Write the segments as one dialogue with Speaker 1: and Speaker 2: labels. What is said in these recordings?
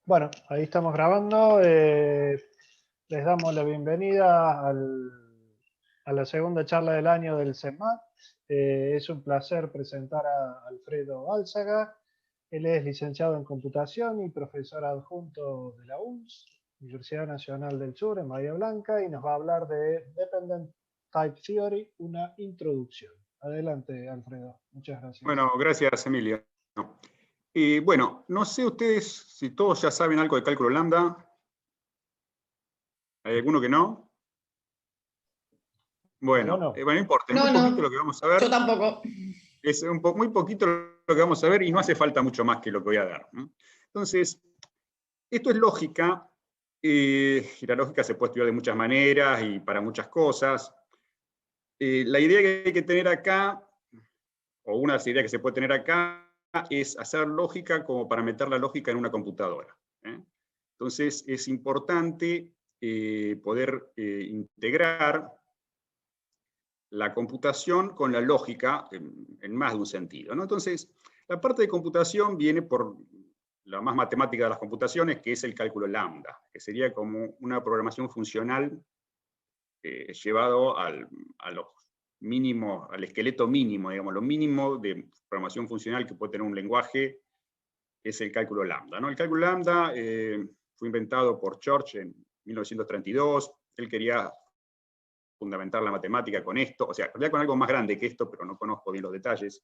Speaker 1: Bueno, ahí estamos grabando. Les damos la bienvenida a la segunda charla del año del CEMAT. Es un placer presentar a Alfredo Álzaga. Él es licenciado en computación y profesor adjunto de la UNS, Universidad Nacional del Sur, en Bahía Blanca, y nos va a hablar de Dependent Type Theory, una introducción. Adelante, Alfredo. Muchas gracias.
Speaker 2: Bueno, gracias, Emilio. Bueno, no sé ustedes si todos ya saben algo de cálculo lambda. ¿Hay alguno que no?
Speaker 1: Yo
Speaker 2: Bueno,
Speaker 1: no.
Speaker 2: bueno, no importa, es
Speaker 3: No,
Speaker 2: muy poquito lo
Speaker 3: no,
Speaker 2: que vamos a
Speaker 3: yo
Speaker 2: ver.
Speaker 3: tampoco.
Speaker 2: Es muy poquito lo que vamos a ver y no hace falta mucho más que lo que voy a dar. Entonces, esto es lógica, y la lógica se puede estudiar de muchas maneras y para muchas cosas. La idea que hay que tener acá, o una de las ideas que se puede tener acá, es hacer lógica como para meter la lógica en una computadora. Entonces, es importante poder integrar la computación con la lógica en más de un sentido, ¿no? Entonces, la parte de computación viene por la más matemática de las computaciones, que es el cálculo lambda, que sería como una programación funcional llevado a los mínimos, al esqueleto mínimo, digamos, lo mínimo de programación funcional que puede tener un lenguaje es el cálculo lambda, ¿no? El cálculo lambda fue inventado por Church en 1932. Él quería fundamentar la matemática con esto, o sea, en realidad con algo más grande que esto, pero no conozco bien los detalles.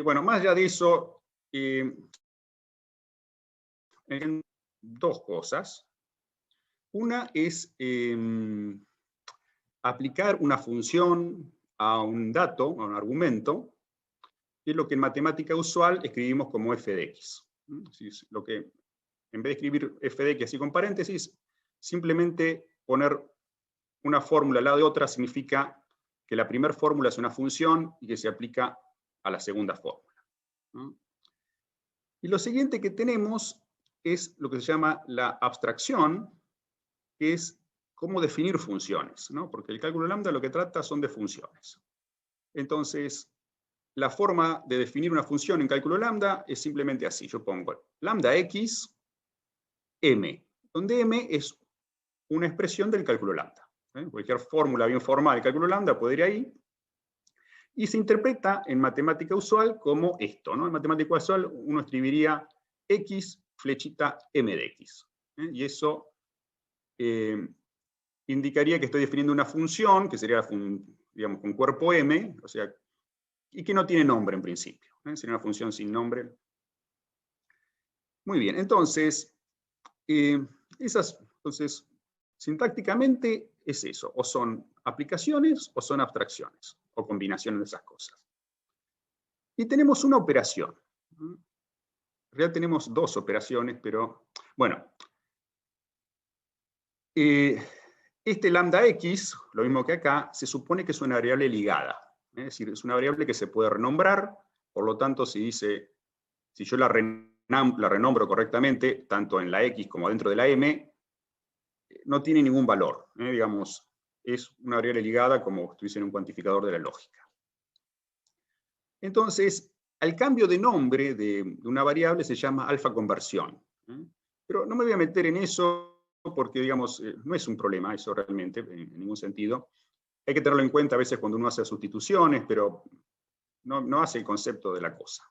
Speaker 2: Bueno, más allá de eso, dos cosas. Una es aplicar una función a un dato, a un argumento, que es lo que en matemática usual escribimos como f de x. Lo que, en vez de escribir f de x así con paréntesis, simplemente poner una fórmula al lado de otra significa que la primera fórmula es una función y que se aplica a la segunda fórmula. Y lo siguiente que tenemos es lo que se llama la abstracción, que es cómo definir funciones, ¿no? Porque el cálculo lambda lo que trata son de funciones. Entonces, la forma de definir una función en cálculo lambda es simplemente así. Yo pongo lambda x, m, donde m es una expresión del cálculo lambda. Cualquier fórmula bien formal del cálculo lambda puede ir ahí. Y se interpreta en matemática usual como esto, ¿no? En matemática usual uno escribiría x flechita m de x. Y eso indicaría que estoy definiendo una función, que sería, digamos, con cuerpo m, o sea, y que no tiene nombre en principio. Sería una función sin nombre. Muy bien, entonces, entonces, sintácticamente es eso, o son aplicaciones o son abstracciones, o combinaciones de esas cosas. Y tenemos una operación. En realidad tenemos dos operaciones, pero bueno. Este lambda x, lo mismo que acá, se supone que es una variable ligada. Es decir, es una variable que se puede renombrar, por lo tanto, si yo la renombro correctamente, tanto en la x como dentro de la m, no tiene ningún valor. Digamos, es una variable ligada como estuviese en un cuantificador de la lógica. Entonces, al cambio de nombre de una variable se llama alfa conversión. Pero no me voy a meter en eso porque, digamos, no es un problema eso realmente, en ningún sentido. Hay que tenerlo en cuenta a veces cuando uno hace sustituciones, pero no hace el concepto de la cosa.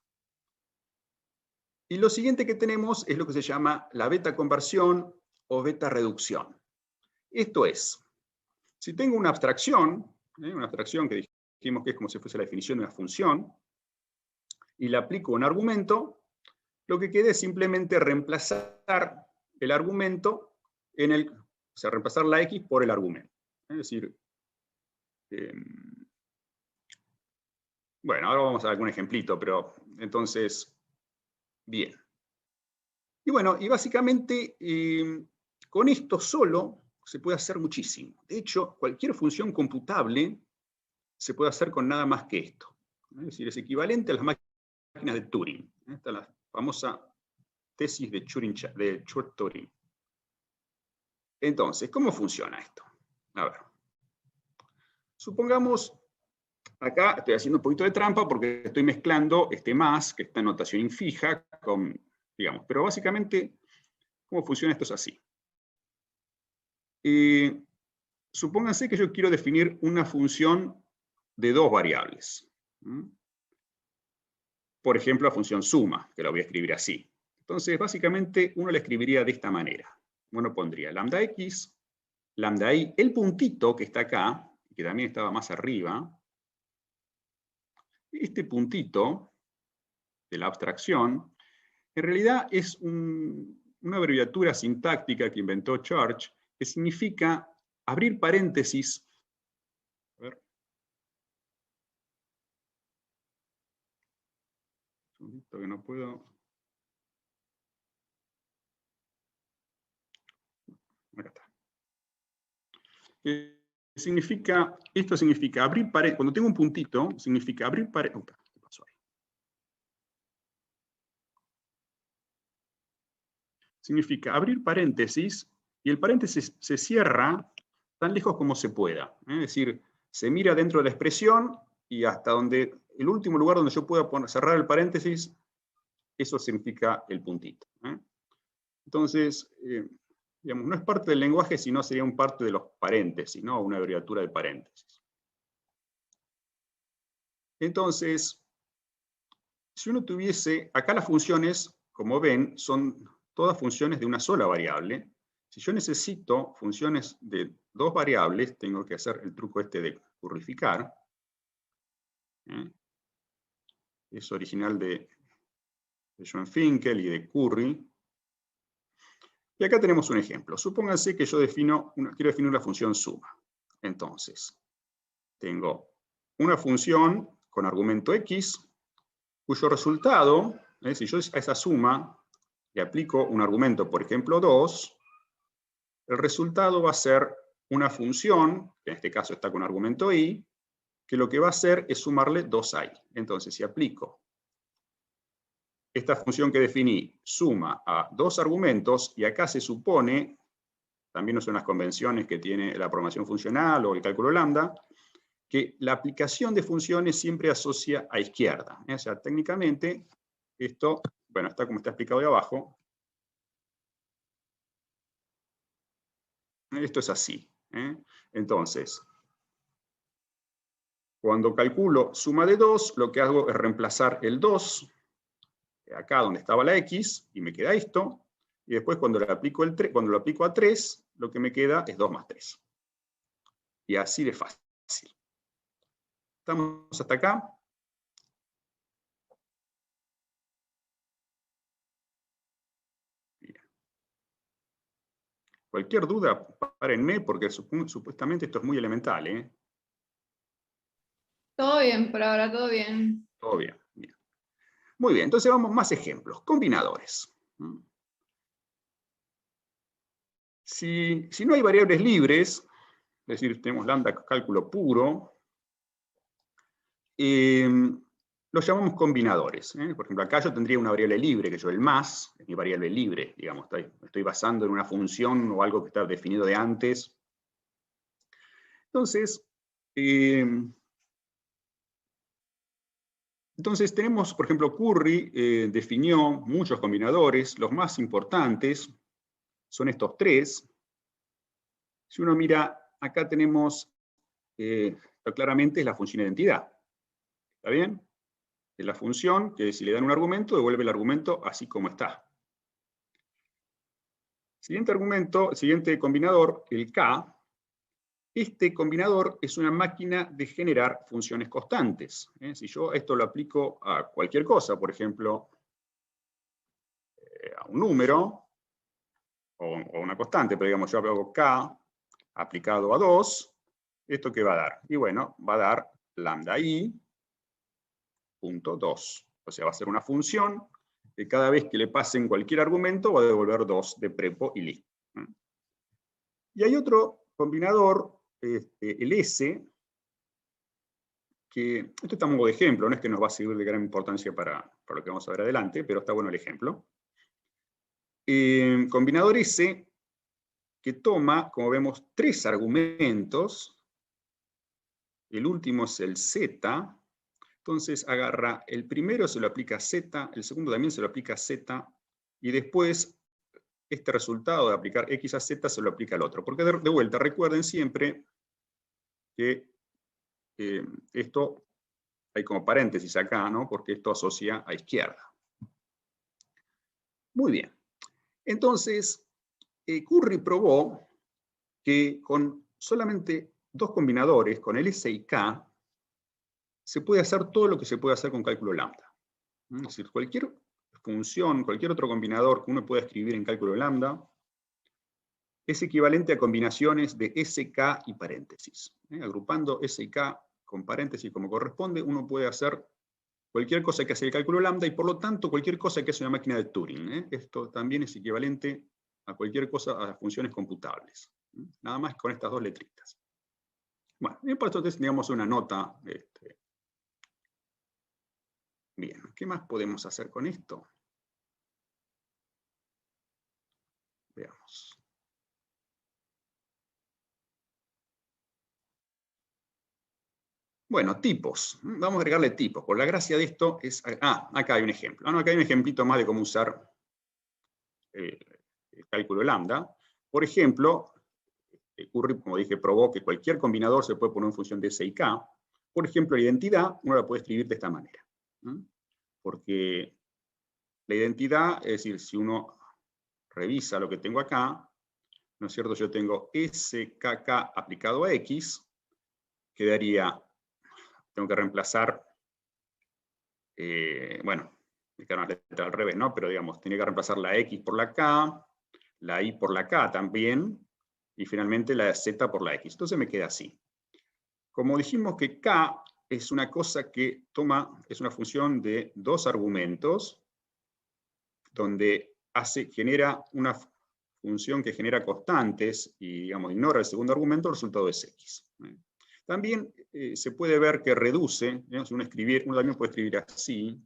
Speaker 2: Y lo siguiente que tenemos es lo que se llama la beta conversión o beta reducción. Esto es, si tengo una abstracción que dijimos que es como si fuese la definición de una función, y le aplico un argumento, lo que queda es simplemente reemplazar el argumento o sea, reemplazar la x por el argumento. Es decir, bueno, ahora vamos a ver algún ejemplito, pero entonces, bien. Y bueno, y básicamente con esto solo se puede hacer muchísimo. De hecho, cualquier función computable se puede hacer con nada más que esto. Es decir, es equivalente a las máquinas de Turing. Esta es la famosa tesis de Turing. Entonces, ¿cómo funciona esto? A ver. Supongamos, acá estoy haciendo un poquito de trampa porque estoy mezclando este más, que está en notación infija, con digamos. Pero básicamente, ¿cómo funciona esto? Es así. Supónganse que yo quiero definir una función de dos variables. Por ejemplo, la función suma, que la voy a escribir así. Entonces, básicamente, uno la escribiría de esta manera. Uno pondría lambda x, lambda y, el puntito que está acá, que también estaba más arriba, este puntito de la abstracción, en realidad es una abreviatura sintáctica que inventó Church, que significa abrir paréntesis. A ver. Un segundito que no puedo. Acá está. Esto significa abrir paréntesis. Cuando tengo un puntito, significa abrir paréntesis. ¿Qué pasó ahí? Significa abrir paréntesis, y el paréntesis se cierra tan lejos como se pueda. Es decir, se mira dentro de la expresión y hasta donde el último lugar donde yo pueda cerrar el paréntesis, eso significa el puntito. Entonces, digamos, no es parte del lenguaje, sino sería un parte de los paréntesis, ¿no? Una abreviatura de paréntesis. Entonces, si uno tuviese, acá las funciones, como ven, son todas funciones de una sola variable. Si yo necesito funciones de dos variables, tengo que hacer el truco este de currificar. Es original de John Finkel y de Curry. Y acá tenemos un ejemplo. Supónganse que yo quiero definir la función suma. Entonces, tengo una función con argumento x, cuyo resultado, si yo a esa suma le aplico un argumento, por ejemplo 2, el resultado va a ser una función, que en este caso está con argumento i, que lo que va a hacer es sumarle 2i. Entonces, si aplico esta función que definí, suma a dos argumentos, y acá se supone, también son las convenciones que tiene la programación funcional o el cálculo lambda, que la aplicación de funciones siempre asocia a izquierda. O sea, técnicamente, esto, bueno, está como está explicado ahí abajo. Esto es así. Entonces, cuando calculo suma de 2, lo que hago es reemplazar el 2, acá donde estaba la x, y me queda esto, y después cuando lo aplico a 3, lo que me queda es 2 más 3. Y así de fácil. ¿Estamos hasta acá? Bien. Cualquier duda, párenme, porque supuestamente esto es muy elemental, ¿eh?
Speaker 3: Todo bien, por ahora, todo bien.
Speaker 2: Todo bien, bien. Muy bien, entonces vamos más ejemplos. Combinadores. Si no hay variables libres, es decir, tenemos lambda cálculo puro, los llamamos combinadores. Por ejemplo, acá yo tendría una variable libre, que yo el más, es mi variable libre, digamos, estoy basando en una función o algo que está definido de antes. Entonces tenemos, por ejemplo, Curry definió muchos combinadores. Los más importantes son estos tres. Si uno mira, acá tenemos, claramente es la función identidad. ¿Está bien? Es la función que si le dan un argumento, devuelve el argumento así como está. Siguiente combinador, el K. Este combinador es una máquina de generar funciones constantes. Si yo esto lo aplico a cualquier cosa, por ejemplo, a un número, o una constante, pero digamos yo hago K aplicado a 2, ¿esto qué va a dar? Y bueno, va a dar lambda i punto 2. O sea, va a ser una función que cada vez que le pasen cualquier argumento va a devolver 2 de prepo y listo. Y hay otro combinador, el S, que esto está a modo de ejemplo, no es que nos va a servir de gran importancia para lo que vamos a ver adelante, pero está bueno el ejemplo. Combinador S, que toma, como vemos, 3 argumentos. El último es el Z. Entonces agarra el primero, se lo aplica a Z, el segundo también se lo aplica a Z, y después este resultado de aplicar X a Z se lo aplica al otro. Porque de vuelta, recuerden siempre que esto hay como paréntesis acá, ¿no? Porque esto asocia a izquierda. Muy bien. Entonces, Curry probó que con solamente dos combinadores, con el S y K, se puede hacer todo lo que se puede hacer con cálculo lambda. Es decir, cualquier función, cualquier otro combinador que uno pueda escribir en cálculo lambda, es equivalente a combinaciones de S, K y paréntesis. Agrupando S y K con paréntesis como corresponde, uno puede hacer cualquier cosa que hace el cálculo lambda y por lo tanto cualquier cosa que hace una máquina de Turing. Esto también es equivalente a cualquier cosa, a funciones computables. Nada más con estas dos letritas. Bueno, y por eso tendríamos una nota. Bien, ¿qué más podemos hacer con esto? Veamos. Bueno, tipos. Vamos a agregarle tipos. Por la gracia de esto es... acá hay un ejemplo. Acá hay un ejemplito más de cómo usar el cálculo lambda. Por ejemplo, Curry, como dije, probó que cualquier combinador se puede poner en función de S y K. Por ejemplo, la identidad uno la puede escribir de esta manera. Porque la identidad, es decir, si uno revisa lo que tengo acá, ¿no es cierto? Yo tengo SKK aplicado a X, quedaría, tengo que reemplazar, bueno, me quedaron las letras al revés, ¿no? Pero digamos, tenía que reemplazar la X por la K, la Y por la K también, y finalmente la Z por la X. Entonces me queda así. Como dijimos que K es una cosa que es una función de dos argumentos, donde genera una función que genera constantes y, digamos, ignora el segundo argumento, el resultado es X. También se puede ver que reduce, si uno también puede escribir así.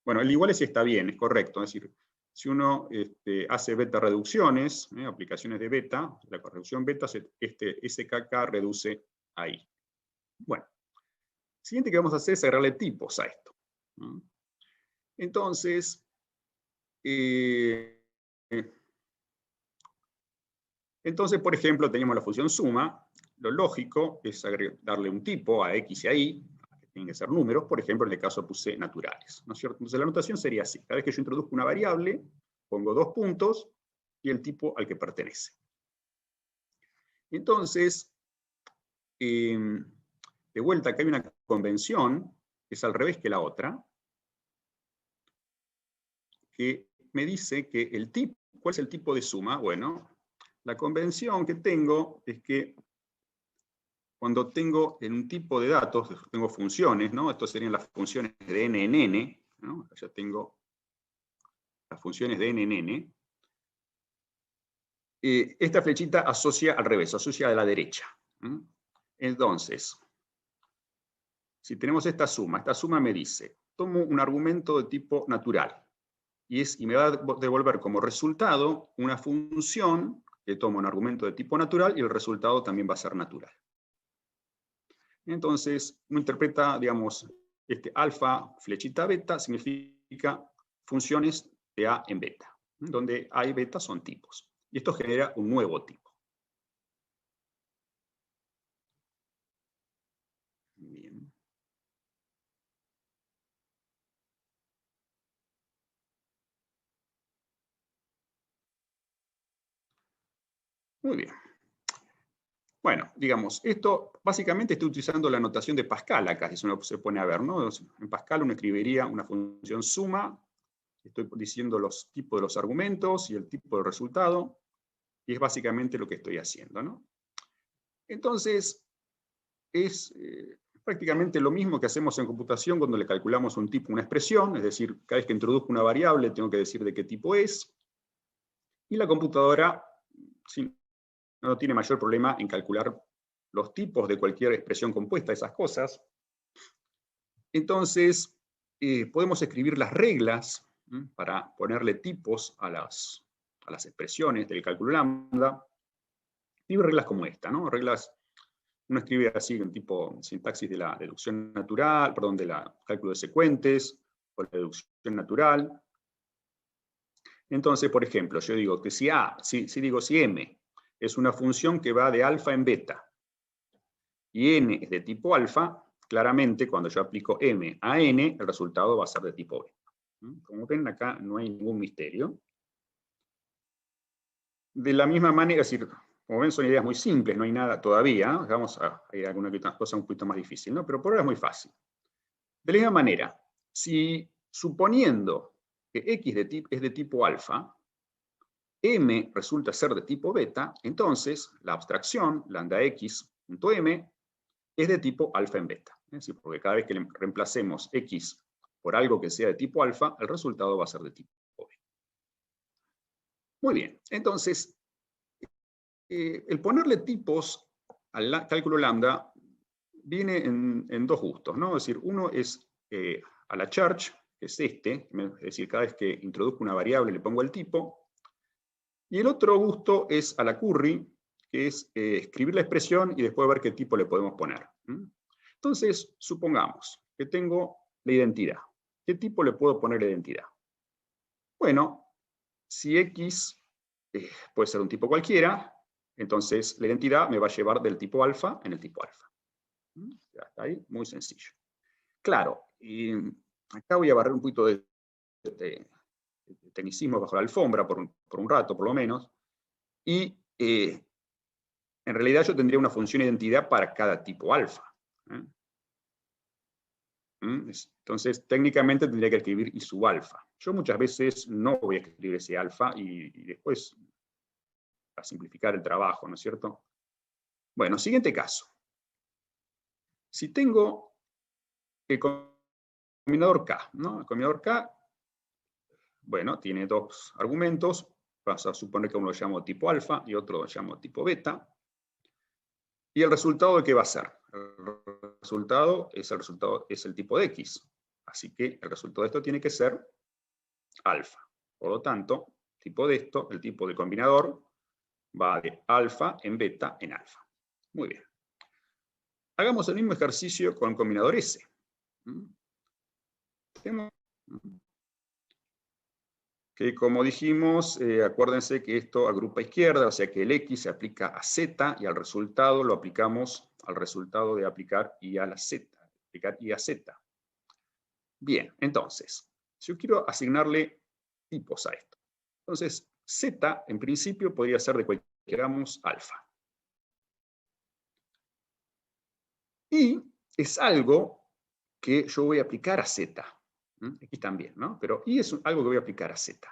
Speaker 2: Bueno, el igual es si está bien, es correcto. Es decir, si uno hace beta reducciones, aplicaciones de beta, la reducción beta, SKK reduce ahí. Bueno, lo siguiente que vamos a hacer es agregarle tipos a esto. Entonces, por ejemplo, tenemos la función suma. Lo lógico es darle un tipo a X y a Y, que tienen que ser números. Por ejemplo, en el caso puse naturales, ¿no es cierto? Entonces la notación sería así. Cada vez que yo introduzco una variable, pongo dos puntos y el tipo al que pertenece. Entonces, de vuelta, acá hay una convención, que es al revés que la otra, que me dice que el tipo, ¿cuál es el tipo de suma? Bueno, la convención que tengo es que cuando tengo en un tipo de datos, tengo funciones, ¿no? Estas serían las funciones de n en n, ¿no? Ya tengo las funciones de n en n. Esta flechita asocia al revés, asocia a la derecha. Entonces, si tenemos esta suma me dice, tomo un argumento de tipo natural, y me va a devolver como resultado una función que toma un argumento de tipo natural y el resultado también va a ser natural. Entonces, uno interpreta, digamos, alfa flechita beta significa funciones de A en beta, donde A y beta son tipos. Y esto genera un nuevo tipo. Bien. Muy bien. Bueno, digamos, esto básicamente estoy utilizando la notación de Pascal acá, si uno se pone a ver, ¿no? En Pascal uno escribiría una función suma, estoy diciendo los tipos de los argumentos y el tipo de resultado, y es básicamente lo que estoy haciendo, ¿no? Entonces, es prácticamente lo mismo que hacemos en computación cuando le calculamos un tipo, una expresión, es decir, cada vez que introduzco una variable tengo que decir de qué tipo es, y la computadora no tiene mayor problema en calcular los tipos de cualquier expresión compuesta, esas cosas. Entonces, podemos escribir las reglas para ponerle tipos a las expresiones del cálculo lambda. Y reglas como esta, ¿no? Reglas, uno escribe así un tipo sintaxis de la deducción natural, perdón, de la cálculo de secuentes, o la deducción natural. Entonces, por ejemplo, yo digo que si M es una función que va de alfa en beta, y n es de tipo alfa, claramente cuando yo aplico m a n, el resultado va a ser de tipo beta. Como ven, acá no hay ningún misterio. De la misma manera, es decir, como ven, son ideas muy simples, no hay nada todavía. Vamos a ir a alguna cosa un poquito más difícil, ¿no? Pero por ahora es muy fácil. De la misma manera, si suponiendo que x es de tipo alfa, m resulta ser de tipo beta, entonces la abstracción lambda x.m es de tipo alfa en beta. Es decir, porque cada vez que le reemplacemos x por algo que sea de tipo alfa, el resultado va a ser de tipo beta. Muy bien, entonces, el ponerle tipos al cálculo lambda viene en dos gustos, ¿no? Es decir, uno es a la church, que es este, es decir, cada vez que introduzco una variable le pongo el tipo, y el otro gusto es a la curry, que es escribir la expresión y después ver qué tipo le podemos poner. Entonces, supongamos que tengo la identidad. ¿Qué tipo le puedo poner la identidad? Bueno, si x puede ser un tipo cualquiera, entonces la identidad me va a llevar del tipo alfa en el tipo alfa. Ya está ahí, muy sencillo. Claro, y acá voy a barrer un poquito de tecnicismo bajo la alfombra por un rato, por lo menos, y en realidad yo tendría una función identidad para cada tipo alfa. Entonces, técnicamente tendría que escribir i sub alfa. Yo muchas veces no voy a escribir ese alfa y después para simplificar el trabajo, ¿no es cierto? Bueno, siguiente caso. Si tengo el combinador K, ¿no? El combinador K, bueno, tiene dos argumentos. Vas a suponer que uno lo llamo tipo alfa y otro lo llamo tipo beta. ¿Y el resultado de qué va a ser? El resultado es el tipo de X. Así que el resultado de esto tiene que ser alfa. Por lo tanto, tipo de esto, el tipo del combinador, va de alfa en beta en alfa. Muy bien. Hagamos el mismo ejercicio con el combinador S. Que como dijimos, acuérdense que esto agrupa a izquierda, o sea que el X se aplica a Z y al resultado lo aplicamos al resultado de aplicar Y a la Z. Aplicar Y a Z. Bien, entonces, si yo quiero asignarle tipos a esto. Entonces, Z en principio podría ser de cualquier, queramos, alfa. Y es algo que yo voy a aplicar a Z. Aquí también, ¿no? Pero Y es algo que voy a aplicar a Z.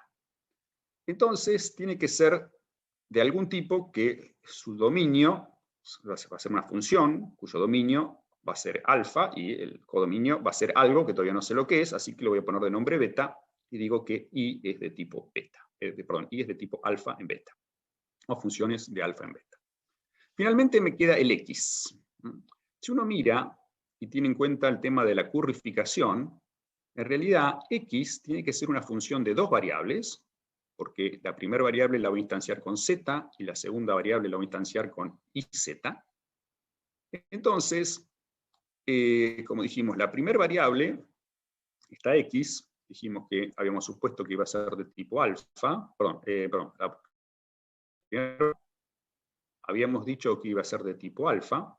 Speaker 2: Entonces, tiene que ser de algún tipo que su dominio va a ser una función cuyo dominio va a ser alfa y el codominio va a ser algo que todavía no sé lo que es, así que lo voy a poner de nombre beta y digo que Y es de tipo beta. Perdón, Y es de tipo alfa en beta. O funciones de alfa en beta. Finalmente me queda el X. Si uno mira y tiene en cuenta el tema de la currificación, en realidad X tiene que ser una función de dos variables, porque la primera variable la voy a instanciar con z y la segunda variable la voy a instanciar con iz. Entonces, como dijimos, la primera variable, esta x, dijimos que habíamos supuesto que iba a ser de tipo alfa, habíamos dicho que iba a ser de tipo alfa,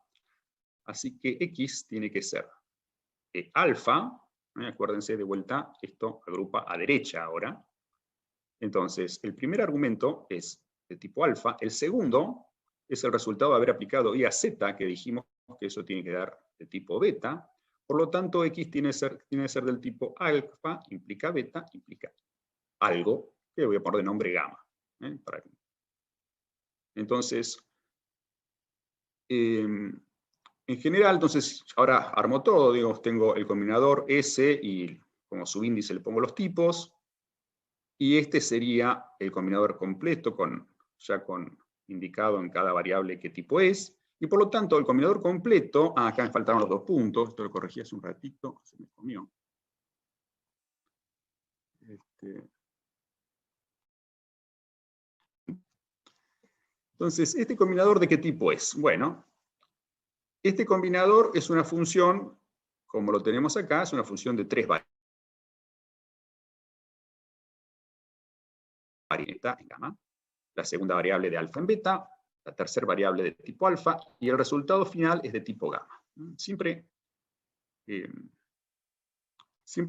Speaker 2: así que x tiene que ser alfa, acuérdense de vuelta, esto agrupa a derecha ahora. Entonces, el primer argumento es de tipo alfa, el segundo es el resultado de haber aplicado I a Z, que dijimos que eso tiene que dar de tipo beta, por lo tanto X tiene que ser del tipo alfa, implica beta, implica algo, que voy a poner de nombre gamma. Entonces, en general, entonces, ahora armo todo, digamos, tengo el combinador S y como subíndice le pongo los tipos, y este sería el combinador completo, ya con indicado en cada variable qué tipo es. Y por lo tanto, el combinador completo, acá me faltaron los dos puntos, esto lo corregí hace un ratito, se me comió. Entonces, ¿este combinador de qué tipo es? Bueno, este combinador es una función, como lo tenemos acá, es una función de tres variables. beta en gamma, la segunda variable de alfa en beta, la tercera variable de tipo alfa, y el resultado final es de tipo gamma. Siempre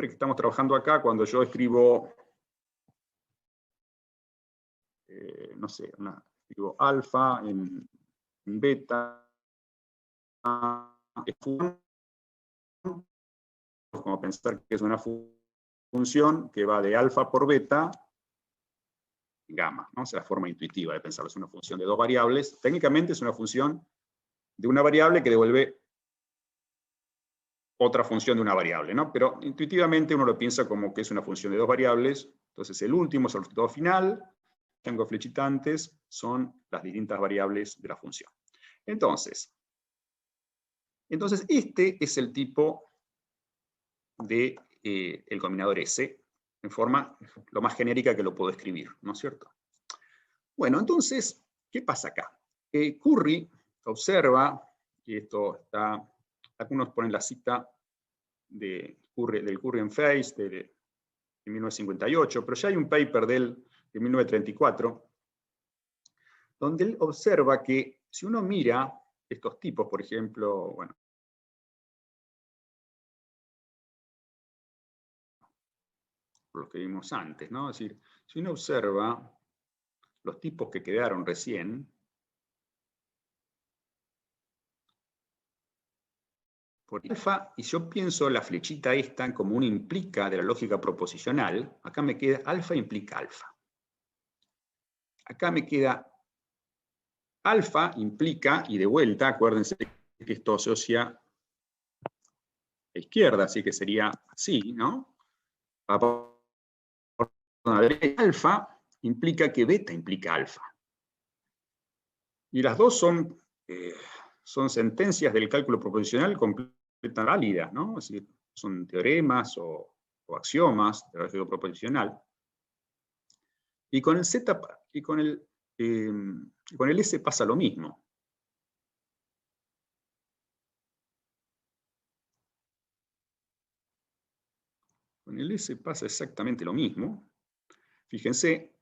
Speaker 2: que estamos trabajando acá, cuando yo escribo, no sé, escribo alfa en beta, es como pensar que es una función que va de alfa por beta en gamma, ¿no? Es la forma intuitiva de pensarlo, es una función de dos variables. Técnicamente es una función de una variable que devuelve otra función de una variable, ¿no? Pero intuitivamente uno lo piensa como que es una función de dos variables. Entonces el último es el resultado final, tengo flechitantes, son las distintas variables de la función. Entonces este es el tipo de el combinador S, en forma lo más genérica que lo puedo escribir, ¿no es cierto? Bueno, entonces, ¿qué pasa acá? Curry observa, y esto está, algunos ponen la cita del Curry en Face de 1958, pero ya hay un paper de 1934, donde él observa que si uno mira estos tipos, por ejemplo, bueno, lo que vimos antes, ¿no? Es decir, si uno observa los tipos que quedaron recién, por alfa, y yo pienso la flechita esta como un implica de la lógica proposicional, acá me queda alfa implica alfa. Acá me queda alfa implica, y de vuelta, acuérdense que esto asocia a la izquierda, así que sería así, ¿no? Alfa implica que beta implica alfa. Y las dos son sentencias del cálculo proposicional completamente válidas, ¿no? Es decir, son teoremas o axiomas del cálculo proposicional. Y con el Z y con el S pasa lo mismo. Con el S pasa exactamente lo mismo. Fíjense,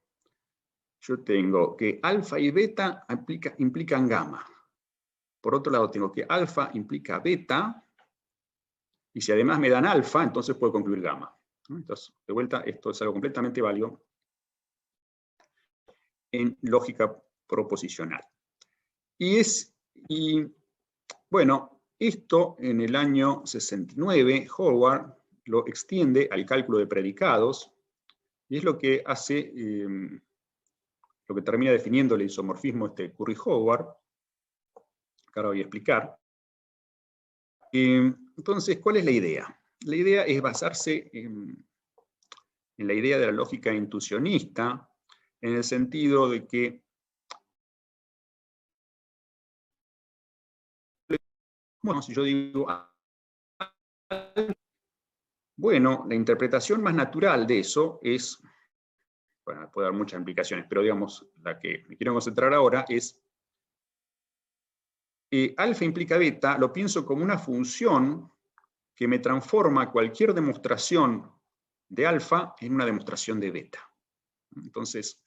Speaker 2: yo tengo que alfa y beta implican gamma. Por otro lado, tengo que alfa implica beta, y si además me dan alfa, entonces puedo concluir gamma. Entonces, de vuelta, esto es algo completamente válido en lógica proposicional. Y bueno, esto en el año 69, Howard lo extiende al cálculo de predicados, y es lo que hace, lo que termina definiendo el isomorfismo Curry-Howard, que ahora voy a explicar. Entonces, ¿cuál es la idea? La idea es basarse en la idea de la lógica intuicionista, en el sentido de que, bueno, si yo digo, bueno, la interpretación más natural de eso es, bueno, puede dar muchas implicaciones, pero digamos, la que me quiero concentrar ahora es, alfa implica beta, lo pienso como una función que me transforma cualquier demostración de alfa en una demostración de beta. Entonces,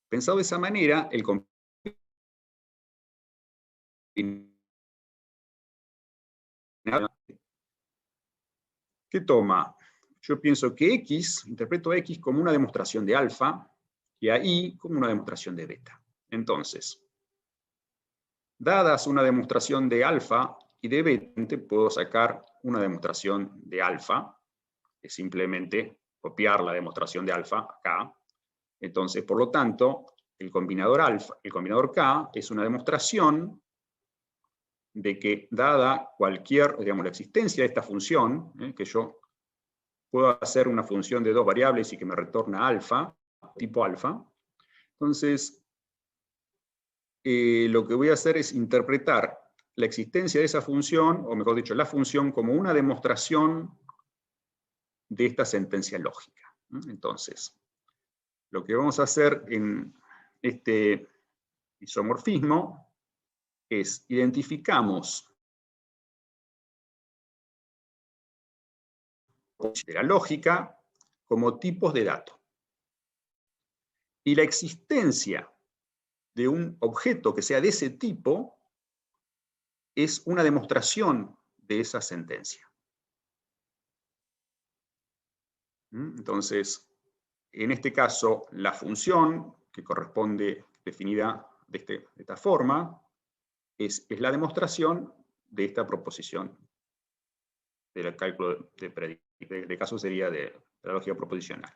Speaker 2: pensado de esa manera, el ¿qué toma? Yo pienso que X, interpreto a X como una demostración de alfa y a Y como una demostración de beta. Entonces, dadas una demostración de alfa y de beta, puedo sacar una demostración de alfa, que es simplemente copiar la demostración de alfa acá. Entonces, por lo tanto, el combinador K es una demostración de que, dada cualquier, digamos, la existencia de esta función, que yo puedo hacer una función de dos variables y que me retorna alfa, tipo alfa, entonces lo que voy a hacer es interpretar la existencia de esa función, o mejor dicho, la función, como una demostración de esta sentencia lógica. Entonces, lo que vamos a hacer en este isomorfismo es identificamos de la lógica como tipos de datos. Y la existencia de un objeto que sea de ese tipo es una demostración de esa sentencia. Entonces, en este caso, la función que corresponde definida de esta forma es la demostración de esta proposición del cálculo de caso sería de la lógica proposicional.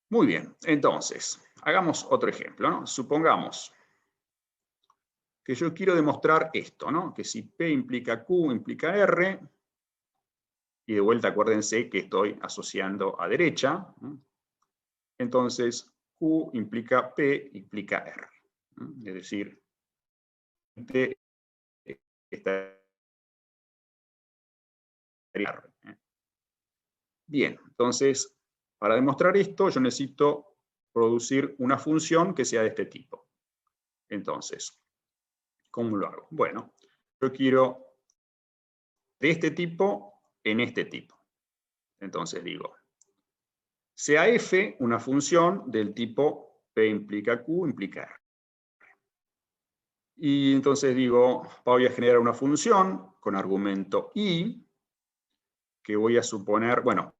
Speaker 2: Muy bien, entonces, hagamos otro ejemplo, ¿no? Supongamos que yo quiero demostrar esto, ¿no? Que si P implica Q implica R, y de vuelta acuérdense que estoy asociando a derecha, ¿no? Entonces Q implica P implica R, ¿no? Es decir, P está R. Bien, entonces, para demostrar esto, yo necesito producir una función que sea de este tipo. Entonces, ¿cómo lo hago? Bueno, yo quiero de este tipo en este tipo. Entonces digo, sea f una función del tipo P implica Q implica R. Y entonces digo, voy a generar una función con argumento i, que voy a suponer, bueno,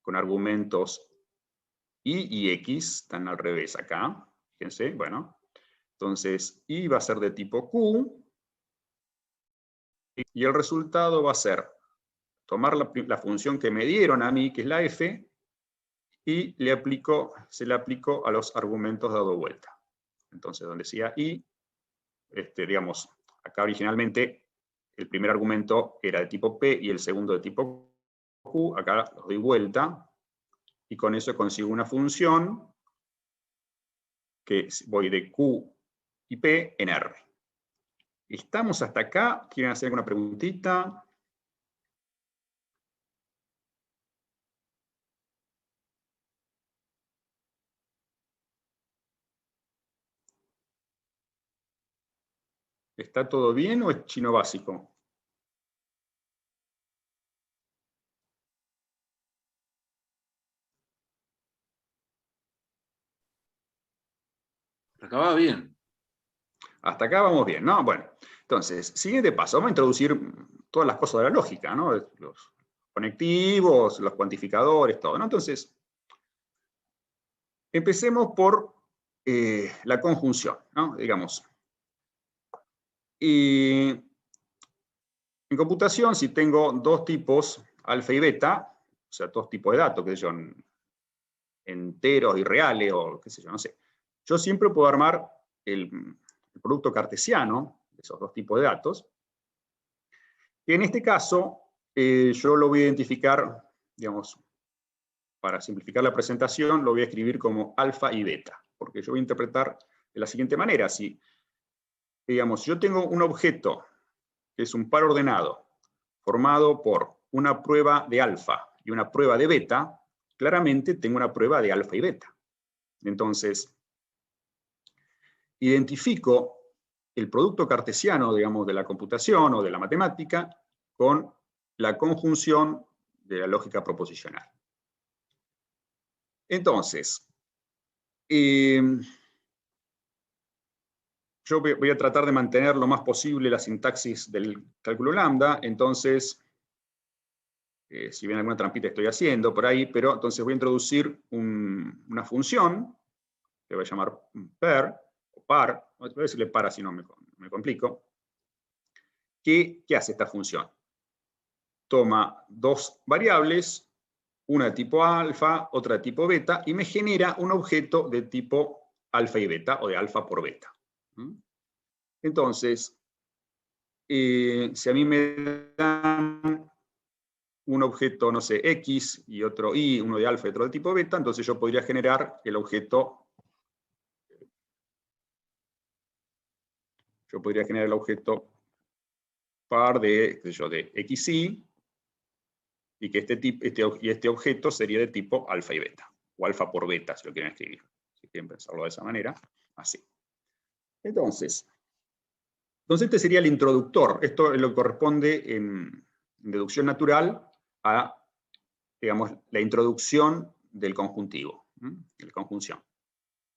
Speaker 2: con argumentos y x, están al revés acá, fíjense, bueno. Entonces, i va a ser de tipo q, y el resultado va a ser tomar la función que me dieron a mí, que es la f, y se le aplico a los argumentos dado vuelta. Entonces, donde decía i, digamos, acá originalmente el primer argumento era de tipo p y el segundo de tipo q, acá los doy vuelta, y con eso consigo una función que voy de q y p en R. ¿Estamos hasta acá? ¿Quieren hacer alguna preguntita? ¿Está todo bien o es chino básico?
Speaker 4: Acá va bien.
Speaker 2: Hasta acá vamos bien, ¿no? Bueno, entonces, siguiente paso, vamos a introducir todas las cosas de la lógica, ¿no? Los conectivos, los cuantificadores, todo, ¿no? Entonces, empecemos por la conjunción, ¿no? Digamos. Y en computación, si tengo dos tipos, alfa y beta, o sea, dos tipos de datos, que son enteros y reales, o qué sé yo, no sé. Yo siempre puedo armar el producto cartesiano de esos dos tipos de datos, que en este caso yo lo voy a identificar, digamos, para simplificar la presentación, lo voy a escribir como alfa y beta, porque yo voy a interpretar de la siguiente manera. Si, digamos, yo tengo un objeto que es un par ordenado, formado por una prueba de alfa y una prueba de beta, claramente tengo una prueba de alfa y beta. Entonces, identifico el producto cartesiano, digamos, de la computación o de la matemática con la conjunción de la lógica proposicional. Entonces, yo voy a tratar de mantener lo más posible la sintaxis del cálculo lambda, entonces, si bien alguna trampita estoy haciendo por ahí, pero entonces voy a introducir una función, que voy a llamar per, o par, voy a decirle par así no me complico. ¿Qué hace esta función? Toma dos variables, una de tipo alfa, otra de tipo beta, y me genera un objeto de tipo alfa y beta, o de alfa por beta. Entonces, si a mí me dan un objeto, no sé, X, y otro Y, uno de alfa y otro de tipo beta, entonces yo podría generar el objeto, par de, qué sé yo, de XY, y que este objeto sería de tipo alfa y beta, o alfa por beta, si lo quieren escribir. Si quieren pensarlo de esa manera, así. Entonces este sería el introductor. Esto es lo que corresponde en deducción natural a digamos, la introducción del conjuntivo, la conjunción.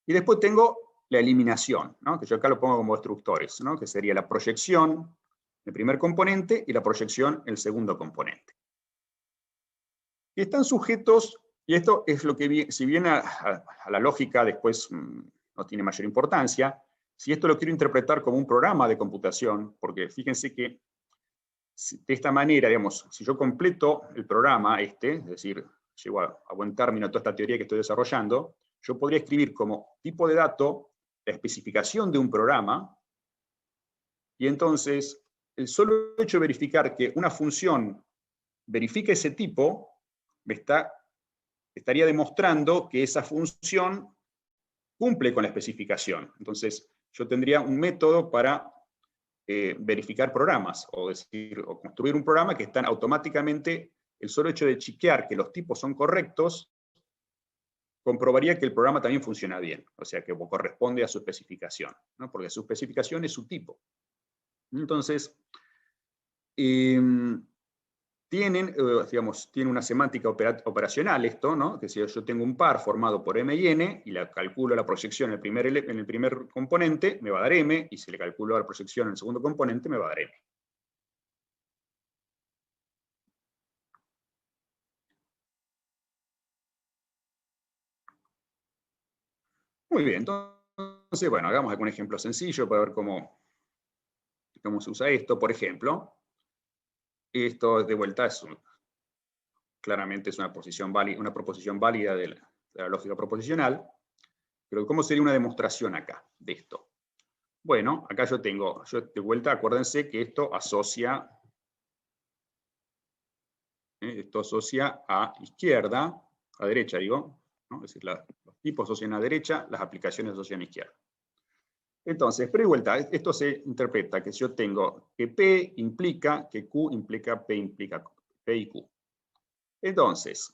Speaker 2: Y después tengo la eliminación, ¿no? Que yo acá lo pongo como destructores, ¿no? Que sería la proyección del primer componente y la proyección del segundo componente. Y están sujetos, y esto es lo que, si bien a la lógica después no tiene mayor importancia, si esto lo quiero interpretar como un programa de computación, porque fíjense que de esta manera, digamos, si yo completo el programa es decir, llego a buen término toda esta teoría que estoy desarrollando, yo podría escribir como tipo de dato la especificación de un programa, y entonces el solo hecho de verificar que una función verifica ese tipo, estaría demostrando que esa función cumple con la especificación. Entonces, yo tendría un método para verificar programas, o construir un programa que están automáticamente, el solo hecho de chequear que los tipos son correctos, comprobaría que el programa también funciona bien, o sea, que corresponde a su especificación, ¿no? Porque su especificación es su tipo. Entonces, tiene una semántica operacional esto, ¿no? Que si yo tengo un par formado por m y n, y le calculo la proyección en el primer componente, me va a dar m, y si le calculo la proyección en el segundo componente, me va a dar m. Muy bien, entonces, bueno, hagamos algún ejemplo sencillo para ver cómo se usa esto. Por ejemplo, esto de vuelta claramente es una proposición válida de la lógica proposicional, pero ¿cómo sería una demostración acá de esto? Bueno, acá yo de vuelta, acuérdense que esto asocia a izquierda, a derecha digo, ¿no? Es decir, los tipos asocian a derecha, las aplicaciones asocian a izquierda. Entonces, pero de vuelta, esto se interpreta que si yo tengo que P implica que Q implica P y Q. Entonces,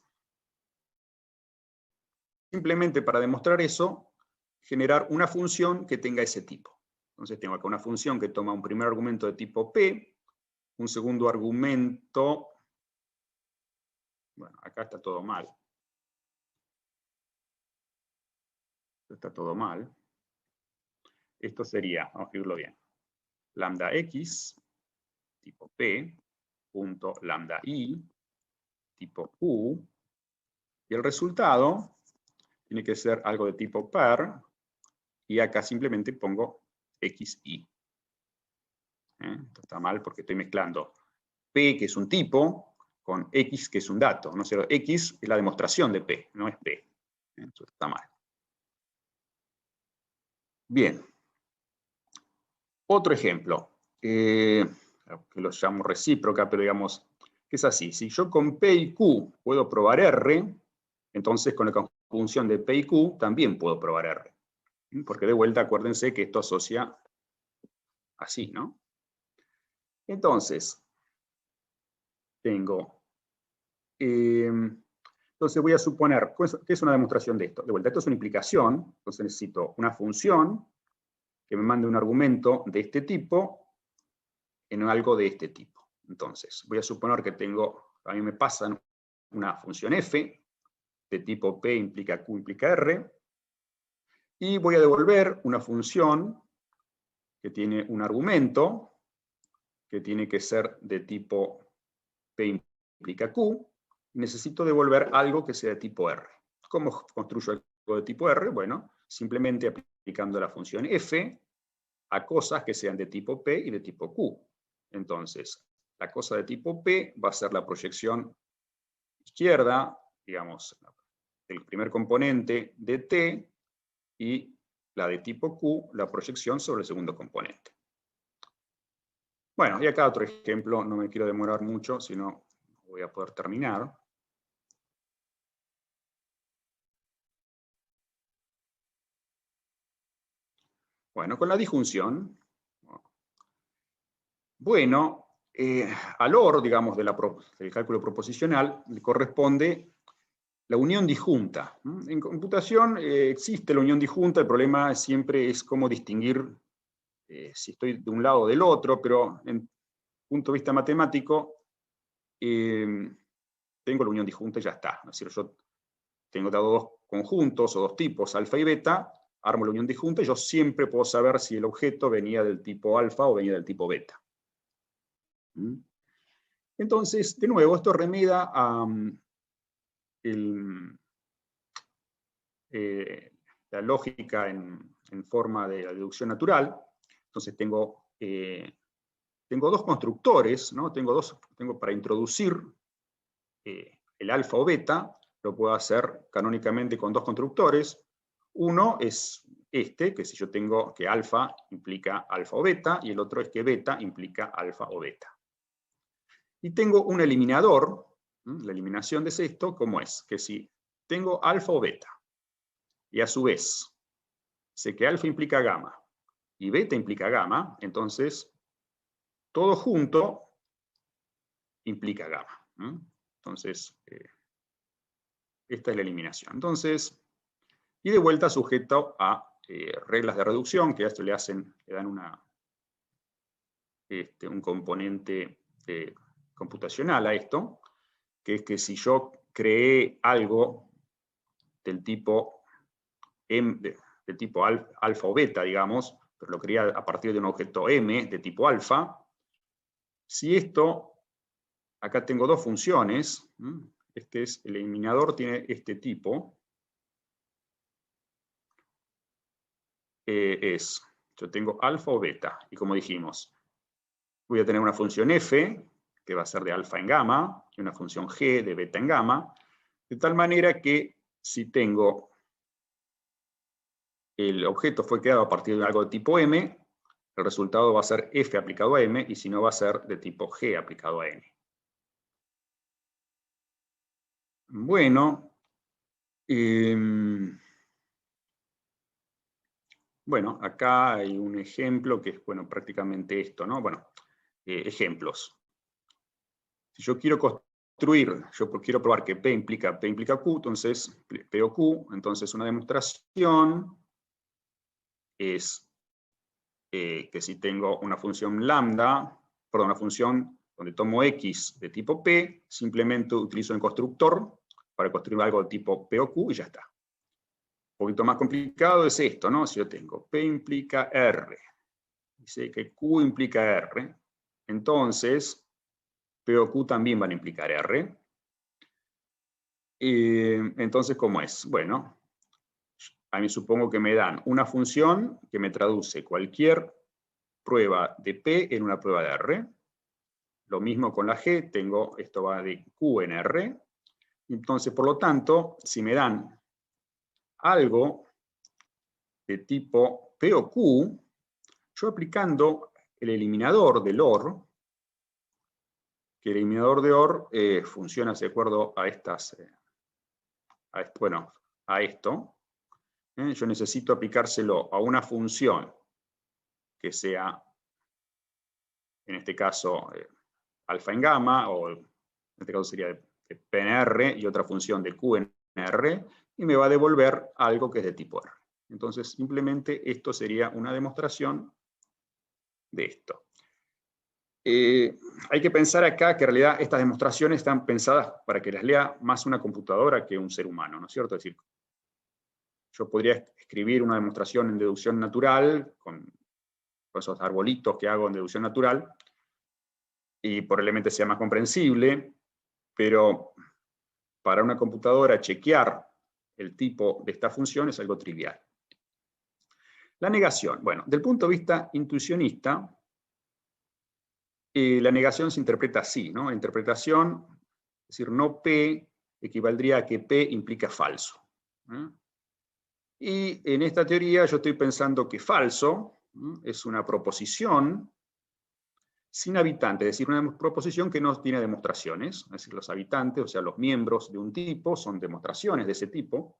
Speaker 2: simplemente para demostrar eso, generar una función que tenga ese tipo. Entonces tengo acá una función que toma un primer argumento de tipo P, un segundo argumento, bueno, acá está todo mal. Está todo mal. Esto sería, vamos a escribirlo bien, lambda x, tipo P, punto lambda i, tipo Q, y el resultado tiene que ser algo de tipo per, y acá simplemente pongo xi. Esto está mal porque estoy mezclando P, que es un tipo, con X, que es un dato. ¿No? X es la demostración de P, no es P. Esto está mal. Bien. Otro ejemplo, que lo llamo recíproca, pero digamos que es así. Si yo con P y Q puedo probar R, entonces con la conjunción de P y Q también puedo probar R. Porque de vuelta, acuérdense que esto asocia así, ¿no? Entonces, tengo... entonces voy a suponer, ¿qué es una demostración de esto? De vuelta, esto es una implicación, entonces necesito una función que me mande un argumento de este tipo en algo de este tipo. Entonces, voy a suponer que a mí me pasan una función f, de tipo P implica Q implica R, y voy a devolver una función que tiene un argumento, que tiene que ser de tipo P implica Q, y necesito devolver algo que sea de tipo R. ¿Cómo construyo algo de tipo R? Bueno, simplemente aplicando la función f a cosas que sean de tipo P y de tipo Q. Entonces, la cosa de tipo P va a ser la proyección izquierda, digamos, del primer componente de T, y la de tipo Q, la proyección sobre el segundo componente. Bueno, y acá otro ejemplo, no me quiero demorar mucho, sino voy a poder terminar. Bueno, con la disjunción, bueno, al OR, digamos, del cálculo proposicional, le corresponde la unión disjunta. En computación existe la unión disjunta, el problema siempre es cómo distinguir si estoy de un lado o del otro, pero en punto de vista matemático, tengo la unión disjunta y ya está. Es decir, yo tengo dado dos conjuntos o dos tipos, alfa y beta, armo la unión disjunta y yo siempre puedo saber si el objeto venía del tipo alfa o venía del tipo beta. Entonces, de nuevo, esto remeda a la lógica en forma de la deducción natural. Entonces tengo dos constructores, ¿no? Tengo para introducir el alfa o beta, lo puedo hacer canónicamente con dos constructores. Uno es este, que si yo tengo que alfa implica alfa o beta, y el otro es que beta implica alfa o beta. Y tengo un eliminador, la eliminación de esto, ¿cómo es? Que si tengo alfa o beta, y a su vez sé que alfa implica gamma, y beta implica gamma, entonces todo junto implica gamma. Entonces, esta es la eliminación. Entonces, y de vuelta sujeto a reglas de reducción, que a esto le dan un componente computacional a esto, que es que si yo creé algo del tipo del tipo alfa o beta, digamos, pero lo creé a partir de un objeto M de tipo alfa, si esto, acá tengo dos funciones, el eliminador tiene este tipo, yo tengo alfa o beta, y como dijimos, voy a tener una función f, que va a ser de alfa en gamma, y una función g de beta en gamma, de tal manera que si tengo el objeto fue creado a partir de algo de tipo m, el resultado va a ser f aplicado a m, y si no va a ser de tipo g aplicado a n. Bueno, bueno, acá hay un ejemplo que es, bueno, prácticamente esto, ¿no? Bueno, ejemplos. Si yo quiero construir, yo quiero probar que P implica Q, entonces P o Q, entonces una demostración es que si tengo una función lambda, perdón, una función donde tomo X de tipo P, simplemente utilizo el constructor para construir algo de tipo P o Q y ya está. Un poquito más complicado es esto, ¿no? Si yo tengo P implica R, y sé que Q implica R, entonces P o Q también van a implicar R. Entonces, ¿cómo es? Bueno, a mí supongo que me dan una función que me traduce cualquier prueba de P en una prueba de R. Lo mismo con la G, esto va de Q en R. Entonces, por lo tanto, si me dan algo de tipo P o Q, yo aplicando el eliminador del OR, que el eliminador de OR funciona de acuerdo a a esto, yo necesito aplicárselo a una función que sea, en este caso, alfa en gamma, o en este caso sería de P en R, y otra función de Q en R, y me va a devolver algo que es de tipo R. Entonces, simplemente esto sería una demostración de esto. Hay que pensar acá que en realidad estas demostraciones están pensadas para que las lea más una computadora que un ser humano, ¿no es cierto? Es decir, yo podría escribir una demostración en deducción natural, con esos arbolitos que hago en deducción natural, y probablemente sea más comprensible, pero para una computadora chequear el tipo de esta función es algo trivial. La negación. Bueno, del punto de vista intuicionista, la negación se interpreta así, ¿no? La interpretación, es decir, no P equivaldría a que P implica falso. Y en esta teoría yo estoy pensando que falso es una proposición sin habitantes, es decir, una proposición que no tiene demostraciones, es decir, los habitantes, o sea, los miembros de un tipo son demostraciones de ese tipo.